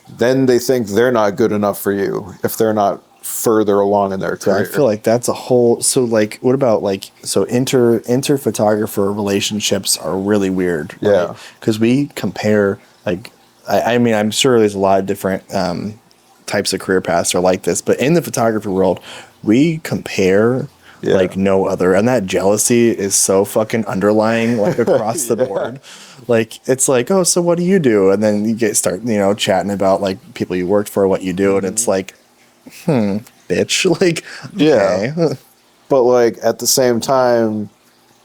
then they think they're not good enough for you if they're not further along in their So career. I feel like that's a whole. So like, what about like, so inter photographer relationships are really weird. Yeah. Because we compare like, I mean, I'm sure there's a lot of different types of career paths are like this, but in the photography world, we compare Yeah. like no other, and that jealousy is so fucking underlying like across the board. Like it's like, oh, so what do you do? And then you start chatting about like people you worked for, what you do, and it's like, bitch, like, Yeah. okay. But like at the same time,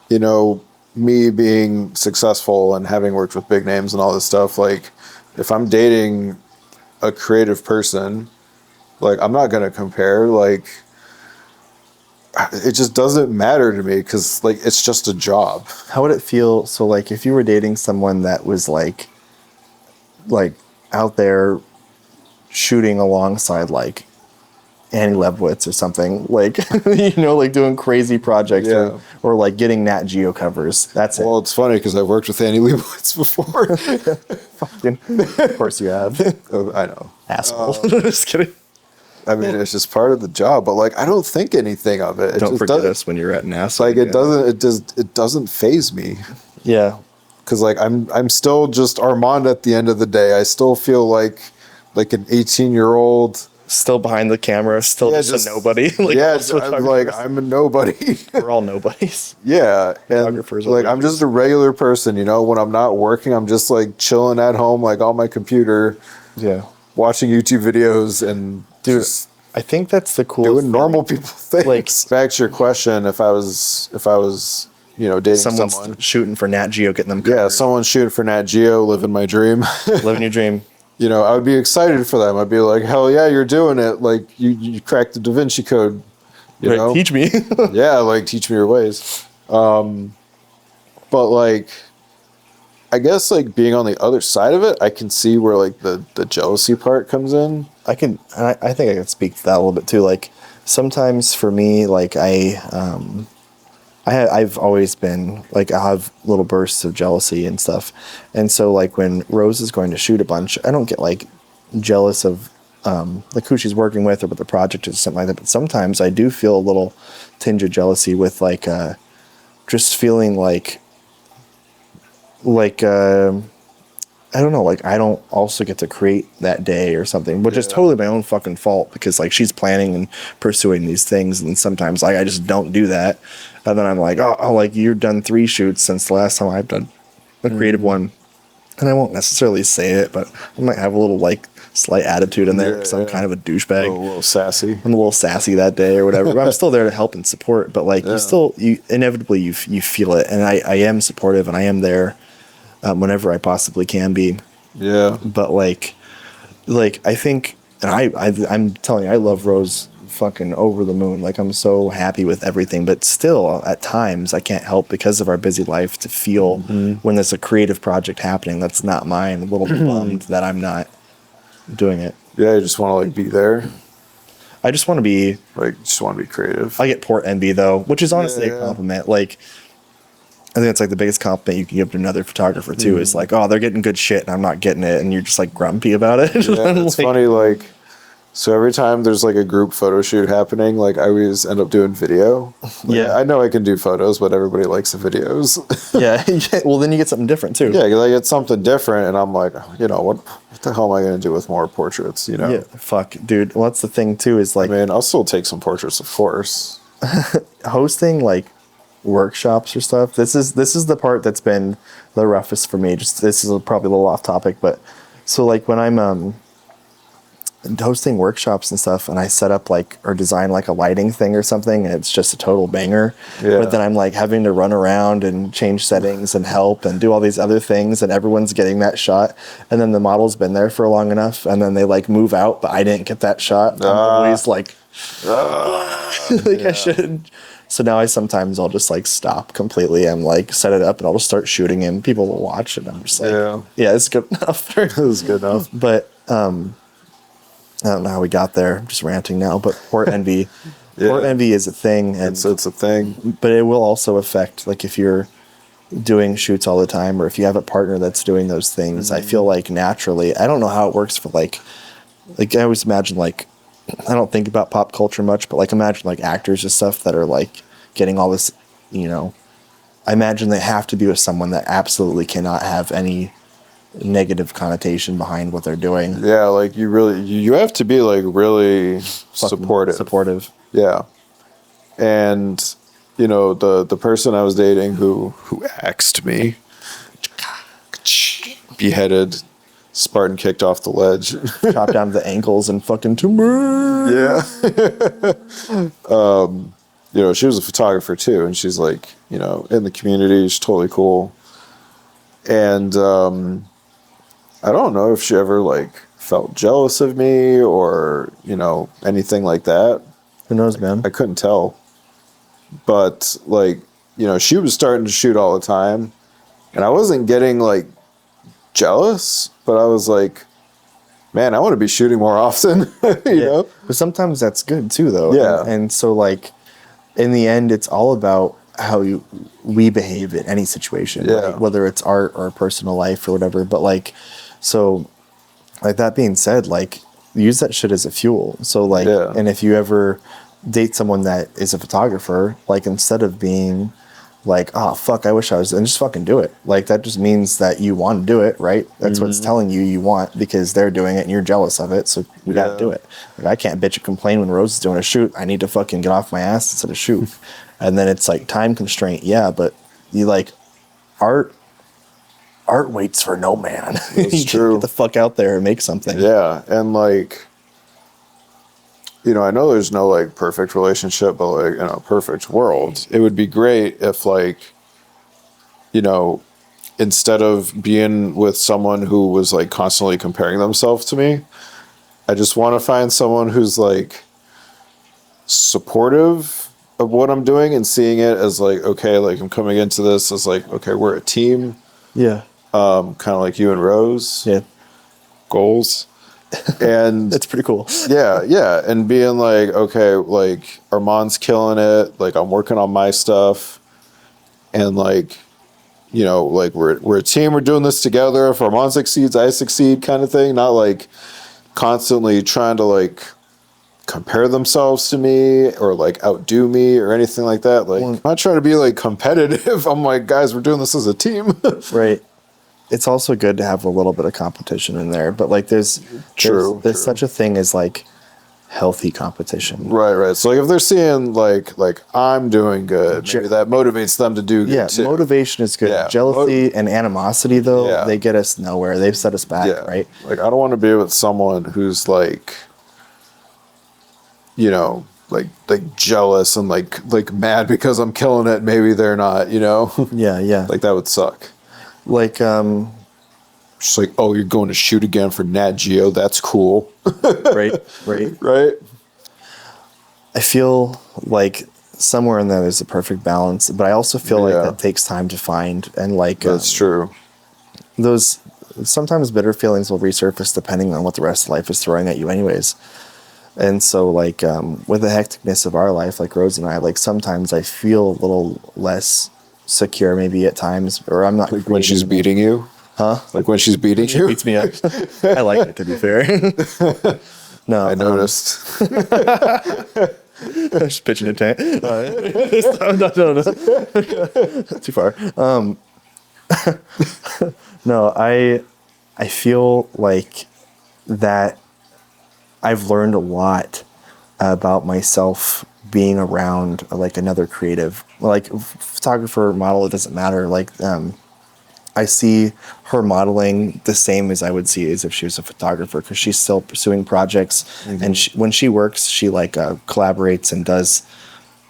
you know, me being successful and having worked with big names and all this stuff, like if I'm dating a creative person, like I'm not gonna compare. Like it just doesn't matter to me because like it's just a job. How would it feel? So like if you were dating someone that was like out there shooting alongside like Annie Leibovitz or something, like like doing crazy projects, Yeah. or like getting Nat Geo covers. That's Well, it's funny because I've worked with Annie Leibovitz before. it. Of course you have. I know. Asshole. Just kidding. I mean, it's just part of the job, but like I don't think anything of it. It Don't just forget doesn't- us when you're at NASA. Like it doesn't faze me. Yeah. Because like I'm still just Armand at the end of the day. I still feel like an 18-year-old still behind the camera, still Yeah, just a nobody. Like, yeah, most I'm like, photographers. I'm a nobody. We're all nobodies. Yeah, and Photographers are like I'm just a regular person, you know. When I'm not working, I'm just like chilling at home, like on my computer, Yeah. watching YouTube videos and Dude, just I think that's the coolest doing normal people things. Like- Back to your question, if I was, you know, dating Someone's someone, shooting for Nat Geo, getting them yeah, covered. someone's shooting for Nat Geo, living my dream. Living your dream. You know, I would be excited for them. I'd be like, hell yeah, you're doing it. Like you cracked the Da Vinci Code. You Right, know, teach me. yeah, like teach me your ways. But like, I guess like being on the other side of it, I can see where like the jealousy part comes in. I think I can speak to that a little bit too. Like sometimes for me, like I've always been like I have little bursts of jealousy and stuff, and so like when Rose is going to shoot a bunch, I don't get like jealous of like who she's working with or what the project is, something like that. But sometimes I do feel a little tinge of jealousy with like just feeling like I don't know, like I don't also get to create that day or something, which is Yeah. totally my own fucking fault because like she's planning and pursuing these things, and sometimes like I just don't do that, and then I'm like, oh, like you've done 3 shoots since the last time I've done a creative one, and I won't necessarily say it, but I might have a little like slight attitude in there because I'm kind of a douchebag. A little sassy. I'm a little sassy that day or whatever. But I'm still there to help and support, but like you inevitably you feel it, and I am supportive and I am there whenever I possibly can be. Yeah. But like I think, and I'm telling you, I love Rose fucking over the moon. Like I'm so happy with everything, but still at times I can't help because of our busy life to feel when there's a creative project happening that's not mine, a little bit bummed that I'm not doing it. Yeah, you just want to like be there. I just want to be. Like, just want to be creative. I get port envy though, which is honestly a compliment. Like, I think it's like the biggest compliment you can give to another photographer too. Is like, oh, they're getting good shit and I'm not getting it, and you're just like grumpy about it. Yeah, it's like, funny. Like, so every time there's like a group photo shoot happening, like I always end up doing video. Like, Yeah. I know I can do photos, but everybody likes the videos. yeah. Well, then you get something different too. Yeah, because I get something different, and I'm like, you know, what the hell am I going to do with more portraits? You know, Yeah. Fuck, dude. Well, that's the thing too. Is like I mean, I'll still take some portraits, of course. hosting like workshops or stuff. This is the part that's been the roughest for me. Just this is probably a little off topic, but so like when I'm hosting workshops and stuff, and I set up like or design like a lighting thing or something, and it's just a total banger. Yeah. But then I'm like having to run around and change settings and help and do all these other things, and everyone's getting that shot, and then the model's been there for long enough, and then they like move out, but I didn't get that shot. I'm always like, I should. So now I'll just like stop completely and like set it up, and I'll just start shooting, and people will watch, and I'm just like, yeah, it's good enough. It was good enough. But I don't know how we got there. I'm just ranting now. But port envy, port envy is a thing, and It's a thing. but it will also affect like if you're doing shoots all the time, or if you have a partner that's doing those things. I feel like naturally, I don't know how it works for like I always imagine like I don't think about pop culture much, but like imagine like actors and stuff that are like getting all this, you know. I imagine they have to be with someone that absolutely cannot have any negative connotation behind what they're doing. Yeah, like you have to be like really supportive. Yeah. And you know, the person I was dating who axed me, beheaded, Spartan kicked off the ledge. Chop down the ankles and fucking tumor. Yeah. You know, she was a photographer too, and she's like, you know, in the community, she's totally cool. And I don't know if she ever like felt jealous of me or, you know, anything like that. Who knows, man? I couldn't tell. But like, you know, she was starting to shoot all the time, and I wasn't getting like jealous, but I was like, man, I want to be shooting more often. you know? But sometimes that's good too, though. Yeah. And so, like, in the end, it's all about how we behave in any situation, Yeah. right? Whether it's art or personal life or whatever. But like, so, like that being said, like, use that shit as a fuel. So like, and if you ever date someone that is a photographer, like instead of being like, oh fuck, I wish I was, and just fucking do it. Like that just means that you want to do it, right? That's what it's telling you want, because they're doing it and you're jealous of it, so we gotta do it. Like I can't bitch and complain when Rose is doing a shoot. I need to fucking get off my ass instead of shoot. And then it's like time constraint, yeah, but you like art waits for no man. It's true. Get the fuck out there and make something. Yeah, and like, I know there's no like perfect relationship, but like in a perfect world, it would be great if like, instead of being with someone who was like constantly comparing themselves to me, I just want to find someone who's like supportive of what I'm doing and seeing it as like, okay, like I'm coming into this as like, okay, we're a team. Yeah. Kind of like you and Rose. Yeah. Goals. And That's pretty cool. yeah. And being like, okay, like Armand's killing it. Like I'm working on my stuff. And like, like we're a team, we're doing this together. If Armand succeeds, I succeed kind of thing. Not like constantly trying to like compare themselves to me or like outdo me or anything like that. Like I'm not trying to be like competitive. I'm like, guys, we're doing this as a team. Right. It's also good to have a little bit of competition in there, but like there's such a thing as like healthy competition. Right. So like if they're seeing like I'm doing good, maybe that motivates them to do good too. Motivation is good. Yeah. Jealousy and animosity though, they get us nowhere. They've set us back, right? Like I don't want to be with someone who's like, like jealous and like mad because I'm killing it. Maybe they're not, Yeah. Like that would suck. Like, just like, oh, you're going to shoot again for Nat Geo. That's cool. Right. I feel like somewhere in there there's a perfect balance, but I also feel like that takes time to find. And like, that's true. Those sometimes bitter feelings will resurface depending on what the rest of life is throwing at you anyways. And so like, with the hecticness of our life, like Rose and I, like sometimes I feel a little less secure maybe at times, or I'm not like when she's beating you, like when she's beating you, beats me up. I like it, to be fair. No, I noticed. Just pitching a tent. No. Too far. No, I feel like that I've learned a lot about myself being around like another creative, like photographer, model, it doesn't matter. Like I see her modeling the same as I would see as if she was a photographer, because she's still pursuing projects. And when she works, she like collaborates and does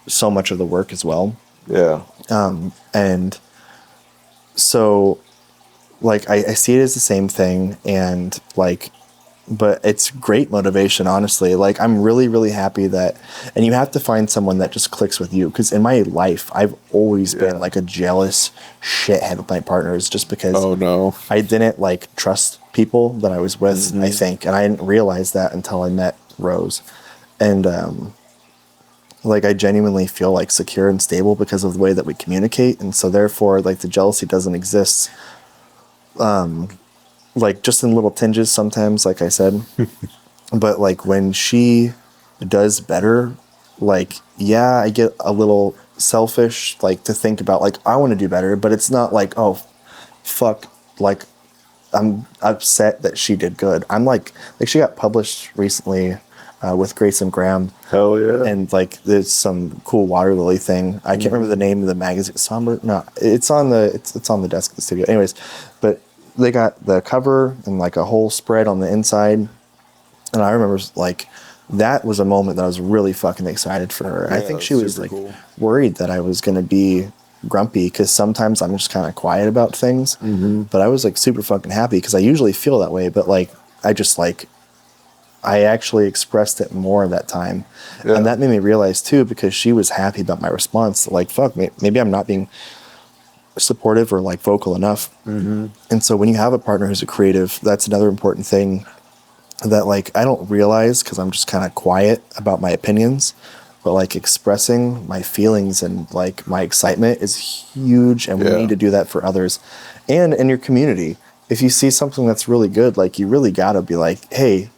so much of the work as well. Yeah. And so like I see it as the same thing, and like, but it's great motivation, honestly. Like I'm really, really happy that, and you have to find someone that just clicks with you. Because in my life, I've always been like a jealous shithead with my partners, just because I didn't like trust people that I was with, I think. And I didn't realize that until I met Rose. And like I genuinely feel like secure and stable because of the way that we communicate. And so therefore like the jealousy doesn't exist. Like just in little tinges sometimes, like I said. But like when she does better, like, yeah, I get a little selfish, like to think about like, I want to do better, but it's not like, oh, fuck, like I'm upset that she did good. I'm like she got published recently with Grace and Graham. Hell yeah. And like there's some cool water lily thing. I can't remember the name of the magazine. Somber? No, it's on the desk at the studio. Anyways, but they got the cover and like a whole spread on the inside. And I remember like that was a moment that I was really fucking excited for her. Yeah, I think she was like worried that I was going to be grumpy, because sometimes I'm just kind of quiet about things. But I was like super fucking happy, because I usually feel that way. But like, I actually expressed it more that time. Yeah. And that made me realize too, because she was happy about my response. Like, fuck, maybe I'm not being supportive or like vocal enough. And so when you have a partner who's a creative, that's another important thing that like I don't realize, because I'm just kind of quiet about my opinions, but like expressing my feelings and like my excitement is huge, and we need to do that for others and in your community. If you see something that's really good, like you really gotta be like, hey,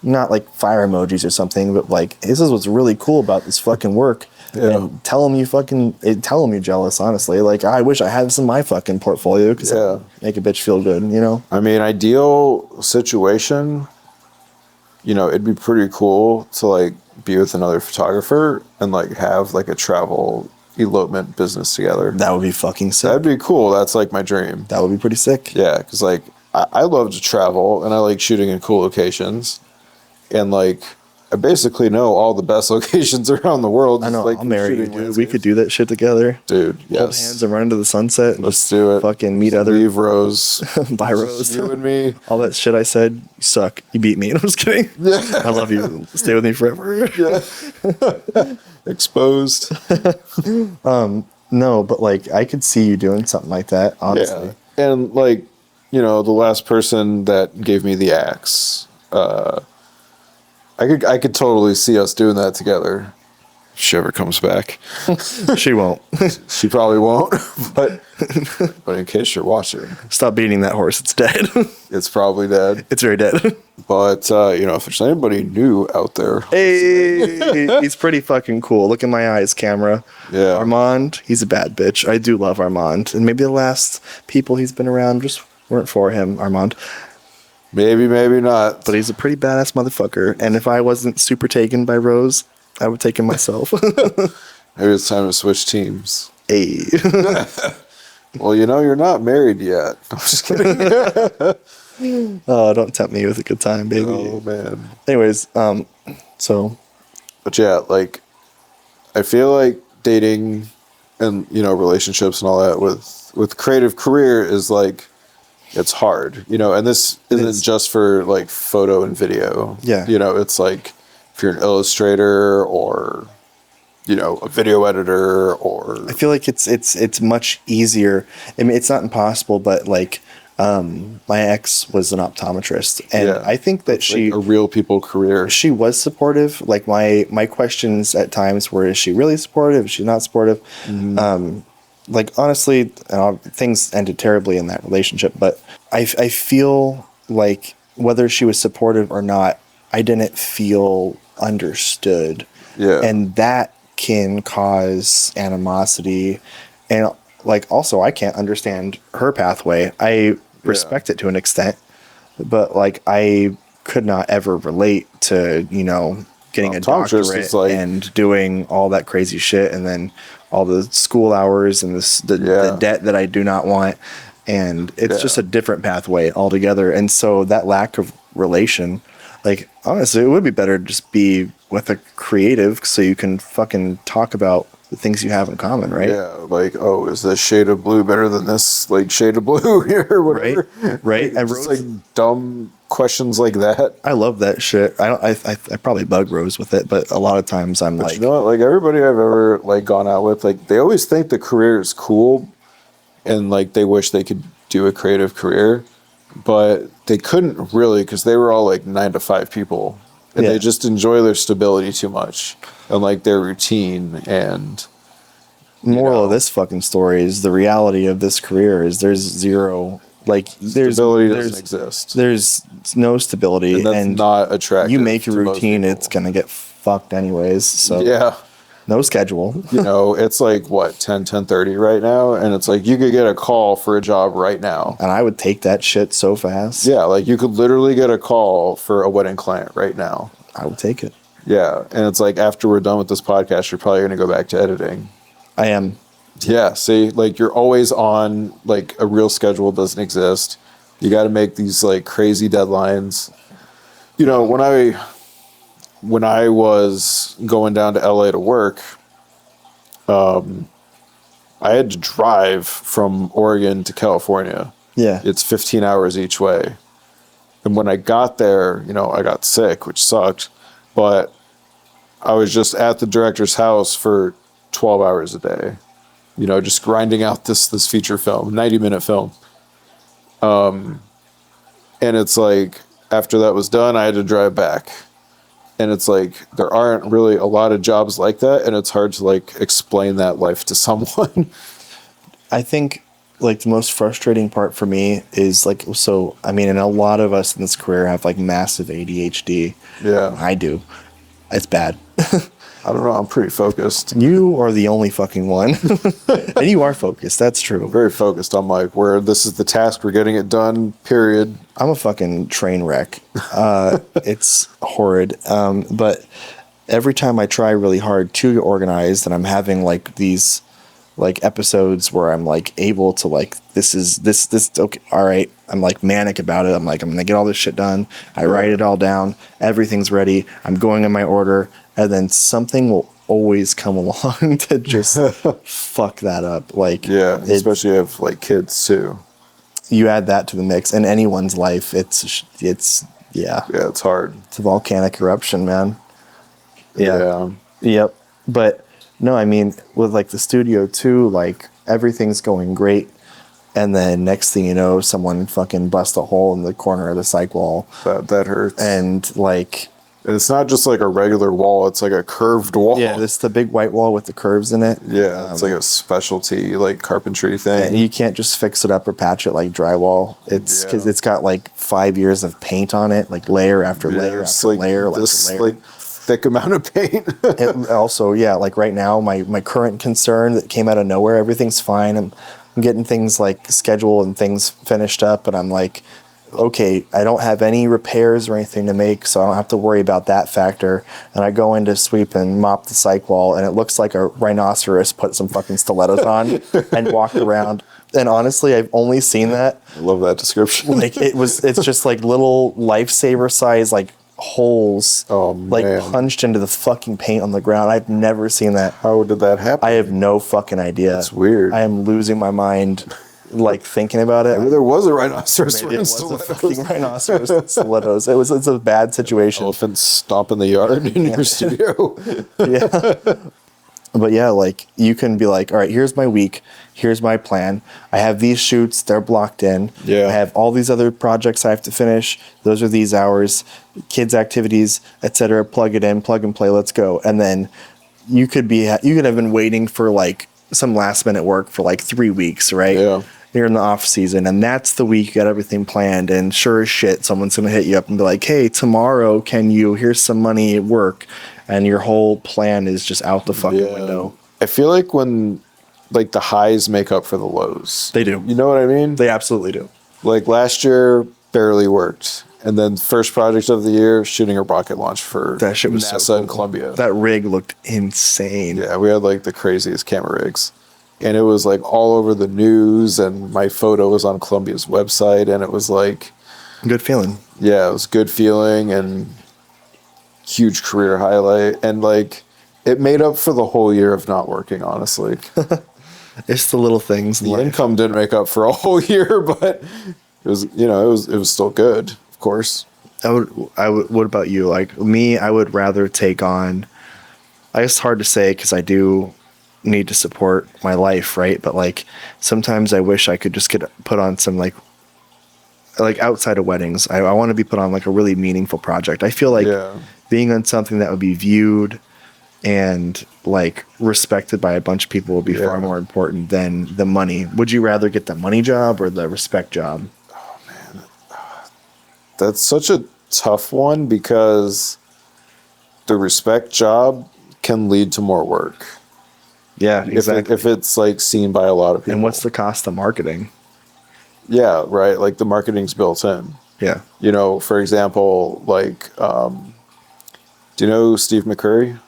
not like fire emojis or something, but like, this is what's really cool about this fucking work. Yeah. and tell them you're jealous, honestly. Like, I wish I had this in my fucking portfolio because Yeah. make a bitch feel good, you know? I mean, ideal situation, it'd be pretty cool to like be with another photographer and like have like a travel elopement business together. That would be fucking sick. That'd be cool. That's like my dream. That would be pretty sick. Yeah, because like I love to travel and I like shooting in cool locations, and like I basically know all the best locations around the world. I know. Like, I'll marry you, shooting dude. We landscapes. could do that shit together. Dude, Hold yes. hands and run into the sunset. And Let's just do it. fucking meet other. Leave Rose. Bye, Rose. You and me. All that shit I said, you suck. You beat me. I'm just kidding. Yeah. I love you. Stay with me forever. Yeah. Exposed. No, but like I could see you doing something like that, honestly. Yeah. And like, the last person that gave me the axe, I could totally see us doing that together. If she ever comes back. She won't. She probably won't, but in case you're watching, Stop beating that horse. It's dead. it's probably dead. It's very dead. But if there's anybody new out there, Hey, he's pretty fucking cool. Look in my eyes, camera. Yeah. Armand, he's a bad bitch. I do love Armand. And maybe the last people he's been around just weren't for him, Armand. maybe not. But he's a pretty badass motherfucker. And if I wasn't super taken by Rose, I would take him myself. Maybe it's time to switch teams. Hey. Well, you're not married yet. I'm just kidding. Oh, don't tempt me with a good time, baby. Oh man. Anyways, so But yeah, like I feel like dating and relationships and all that with creative career is like it's hard, and this isn't just for like photo and video. Yeah. It's like if you're an illustrator or a video editor or I feel like it's much easier. I mean, it's not impossible, but like my ex was an optometrist, and Yeah. I think that it's like a real people career. she was supportive. Like my questions at times were, is she really supportive? Is she not supportive? Like honestly, things ended terribly in that relationship, but I feel like whether she was supportive or not, I didn't feel understood. Yeah. And that can cause animosity. And like also I can't understand her pathway. I respect it to an extent, but like I could not ever relate to, getting a Optometrist doctorate is like- and doing all that crazy shit and then all the school hours and the debt that I do not want. And it's just a different pathway altogether. And so that lack of relation, like honestly, it would be better to just be with a creative so you can fucking talk about the things you have in common, right? Yeah, like, oh, is this shade of blue better than this like shade of blue here or whatever? Right. And Just Rose, like dumb questions like that. I love that shit. I probably bug Rose with it, but a lot of times I'm But like, you know what? Like everybody I've ever like gone out with, like they always think the career is cool, and like they wish they could do a creative career, but they couldn't really because they were all like 9-to-5 people, and they just enjoy their stability too much and like their routine. And moral of this fucking story is the reality of this career is there's zero, like stability doesn't exist. There's no stability, And that's not attractive. You make your to most routine, people. it's gonna get fucked anyways. So Yeah. no schedule. It's like what 10:30 right now, and it's like you could get a call for a job right now. And I would take that shit so fast. Yeah, like you could literally get a call for a wedding client right now. I would take it. Yeah, and it's like after we're done with this podcast, you're probably going to go back to editing. I am. Yeah, see, like you're always on, like a real schedule doesn't exist. You got to make these like crazy deadlines. When I was going down to LA to work, I had to drive from Oregon to California. Yeah. It's 15 hours each way. And when I got there, I got sick, which sucked, but I was just at the director's house for 12 hours a day, just grinding out this feature film, 90-minute film. And it's like, after that was done, I had to drive back. And it's like, there aren't really a lot of jobs like that. And it's hard to like explain that life to someone. I think like the most frustrating part for me is like, so, I mean, and a lot of us in this career have like massive ADHD. Yeah. I do. It's bad. I don't know. I'm pretty focused. You are the only fucking one. And you are focused. That's true. Very focused. I'm like, where this is the task, we're getting it done, period. I'm a fucking train wreck. It's horrid. But every time I try really hard to get organized, and I'm having like these like episodes where I'm like able to like, this okay, all right, I'm like manic about it. I'm like, I'm gonna get all this shit done. I write it all down, everything's ready, I'm going in my order, and then something will always come along to just fuck that up. Like, Yeah, especially if you have like kids too. You add that to the mix in anyone's life, it's yeah, it's hard. it's a volcanic eruption, man. Yeah. Yep. But no, I mean, with like the studio too, like everything's going great. And then next thing you know, someone fucking busts a hole in the corner of the psych wall. That hurts. And like, And it's not just like a regular wall, it's like a curved wall. yeah, this is the big white wall with the curves in it. Yeah, it's like a specialty like carpentry thing. And you can't just fix it up or patch it like drywall. It's because it's got like 5 years of paint on it, like layer after layer after layer. This layer. like thick amount of paint. It also, yeah, like right now, my current concern that came out of nowhere, everything's fine. I'm getting things like scheduled and things finished up, but I'm like, okay, I don't have any repairs or anything to make, so I don't have to worry about that factor. And I go in to sweep and mop the psych wall, and it looks like a rhinoceros put some fucking stilettos on and walked around. And honestly, I've only seen that. I love that description. Like it's just like little lifesaver size like holes, like punched into the fucking paint on the ground. I've never seen that. How did that happen? I have no fucking idea. That's weird. I am losing my mind, like thinking about it. Maybe there was a rhinoceros. Maybe it was a fucking rhinoceros and stilettos. It's a bad situation. Elephants stomp in the yard in your studio. Yeah. But yeah, like you can be like, all right, here's my week. Here's my plan. I have these shoots. They're blocked in. Yeah. I have all these other projects I have to finish. Those are these hours, kids' activities, etc. Plug it in, plug and play. Let's go. And then you could have been waiting for like some last minute work for like 3 weeks, right? Yeah. You're in the off season, and that's the week you got everything planned. And sure as shit, someone's gonna hit you up and be like, "Hey, tomorrow, here's some money at work," and your whole plan is just out the fucking window. I feel like when like the highs make up for the lows. They do. You know what I mean? They absolutely do. Like last year, barely worked. And then first project of the year, shooting a rocket launch for That shit was NASA so cool. in Columbia. That rig looked insane. Yeah, we had like the craziest camera rigs. And it was like all over the news, and my photo was on Columbia's website, and it was like, Good feeling. yeah, it was good feeling and huge career highlight. And like, it made up for the whole year of not working, honestly. It's the little things in The life. income didn't make up for a whole year, but it was, it was still good, of course. What about you? Like me, I would rather take on, I guess it's hard to say because I do need to support my life, right? But like sometimes I wish I could just get put on some like outside of weddings. I want to be put on like a really meaningful project. I feel like being on something that would be viewed and like respected by a bunch of people would be far more important than the money. Would you rather get the money job or the respect job? Oh man, that's such a tough one because the respect job can lead to more work. Yeah, exactly. If it's like seen by a lot of people. And what's the cost of marketing? Yeah, right. Like the marketing's built in. Yeah. For example, like, do you know Steve McCurry?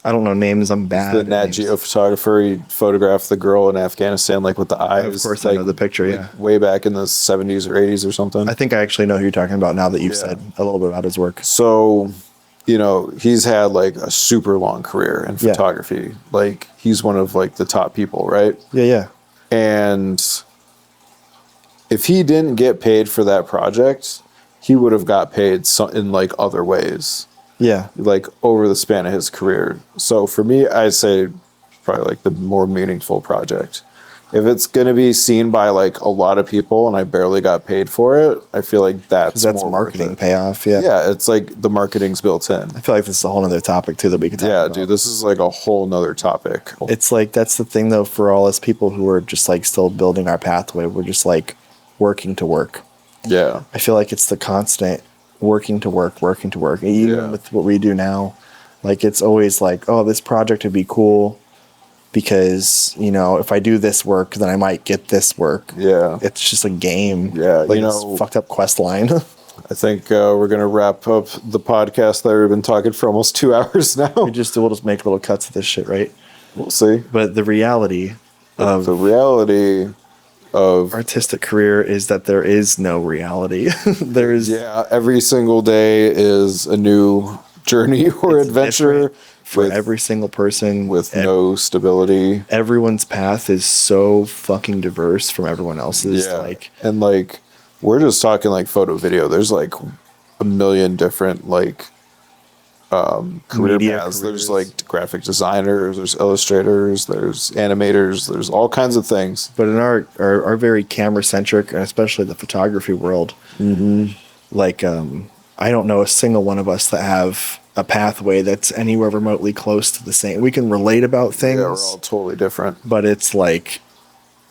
I don't know names. I'm bad. The at Nat names. Geo photographer. He photographed the girl in Afghanistan, like with the eyes. Of course, like, I know the picture. Yeah. Way back in the 70s or 80s or something. I think I actually know who you're talking about now that you've said a little bit about his work. So, he's had like a super long career in photography. Like he's one of like the top people, right? Yeah, yeah. And if he didn't get paid for that project, he would have got paid in like other ways. Yeah. Like over the span of his career. So for me, I'd say probably like the more meaningful project. If it's going to be seen by like a lot of people and I barely got paid for it, I feel like that's more marketing payoff. Yeah. Yeah. It's like the marketing's built in. I feel like this is a whole other topic too that we could talk about. Yeah, dude, this is like a whole nother topic. It's like, that's the thing though, for all us people who are just like still building our pathway, we're just like working to work. Yeah. I feel like it's the constant working to work. Even with what we do now, Like it's always like, oh, this project would be cool because, you know, if I do this work, then I might get this work. Yeah. It's just a game. Yeah, like you this know, fucked up quest line. I think we're going to wrap up the podcast that we've been talking for almost 2 hours now. we'll just make little cuts of this shit, right? We'll see. But the reality of The reality of artistic career is that there is no reality. There is every single day is a new journey or adventure for every single person with no stability. Everyone's path is so fucking diverse from everyone else's. Like, and like we're just talking like photo video. There's like a million different like career paths. There's like graphic designers, there's illustrators, there's animators, there's all kinds of things. But in our very camera centric, and especially the photography world, like I don't know a single one of us that have a pathway that's anywhere remotely close to the same. We can relate about things. Yeah, we're all totally different. But it's like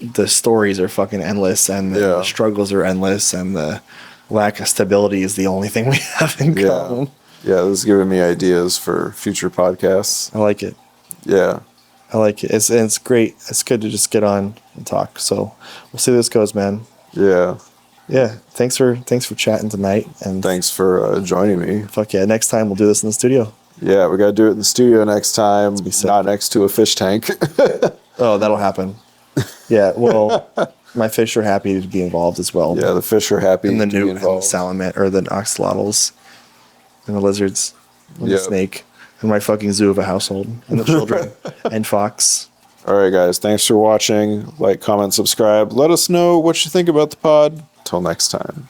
the stories are fucking endless, and the struggles are endless, and the lack of stability is the only thing we have in common. Yeah, this is giving me ideas for future podcasts. I like it. Yeah. I like it. It's great. It's good to just get on and talk. So we'll see how this goes, man. Yeah. Yeah. Thanks for chatting tonight. And thanks for joining me. Fuck yeah. Next time we'll do this in the studio. Yeah, we got to do it in the studio next time. Not next to a fish tank. Oh, that'll happen. Yeah. Well, my fish are happy to be involved as well. Yeah, the fish are happy and the to be involved. And the salamander, or the axolotls, and the lizards, and the snake, and my fucking zoo of a household, and the children, and Fox. All right, guys. Thanks for watching. Like, comment, subscribe. Let us know what you think about the pod. Till next time.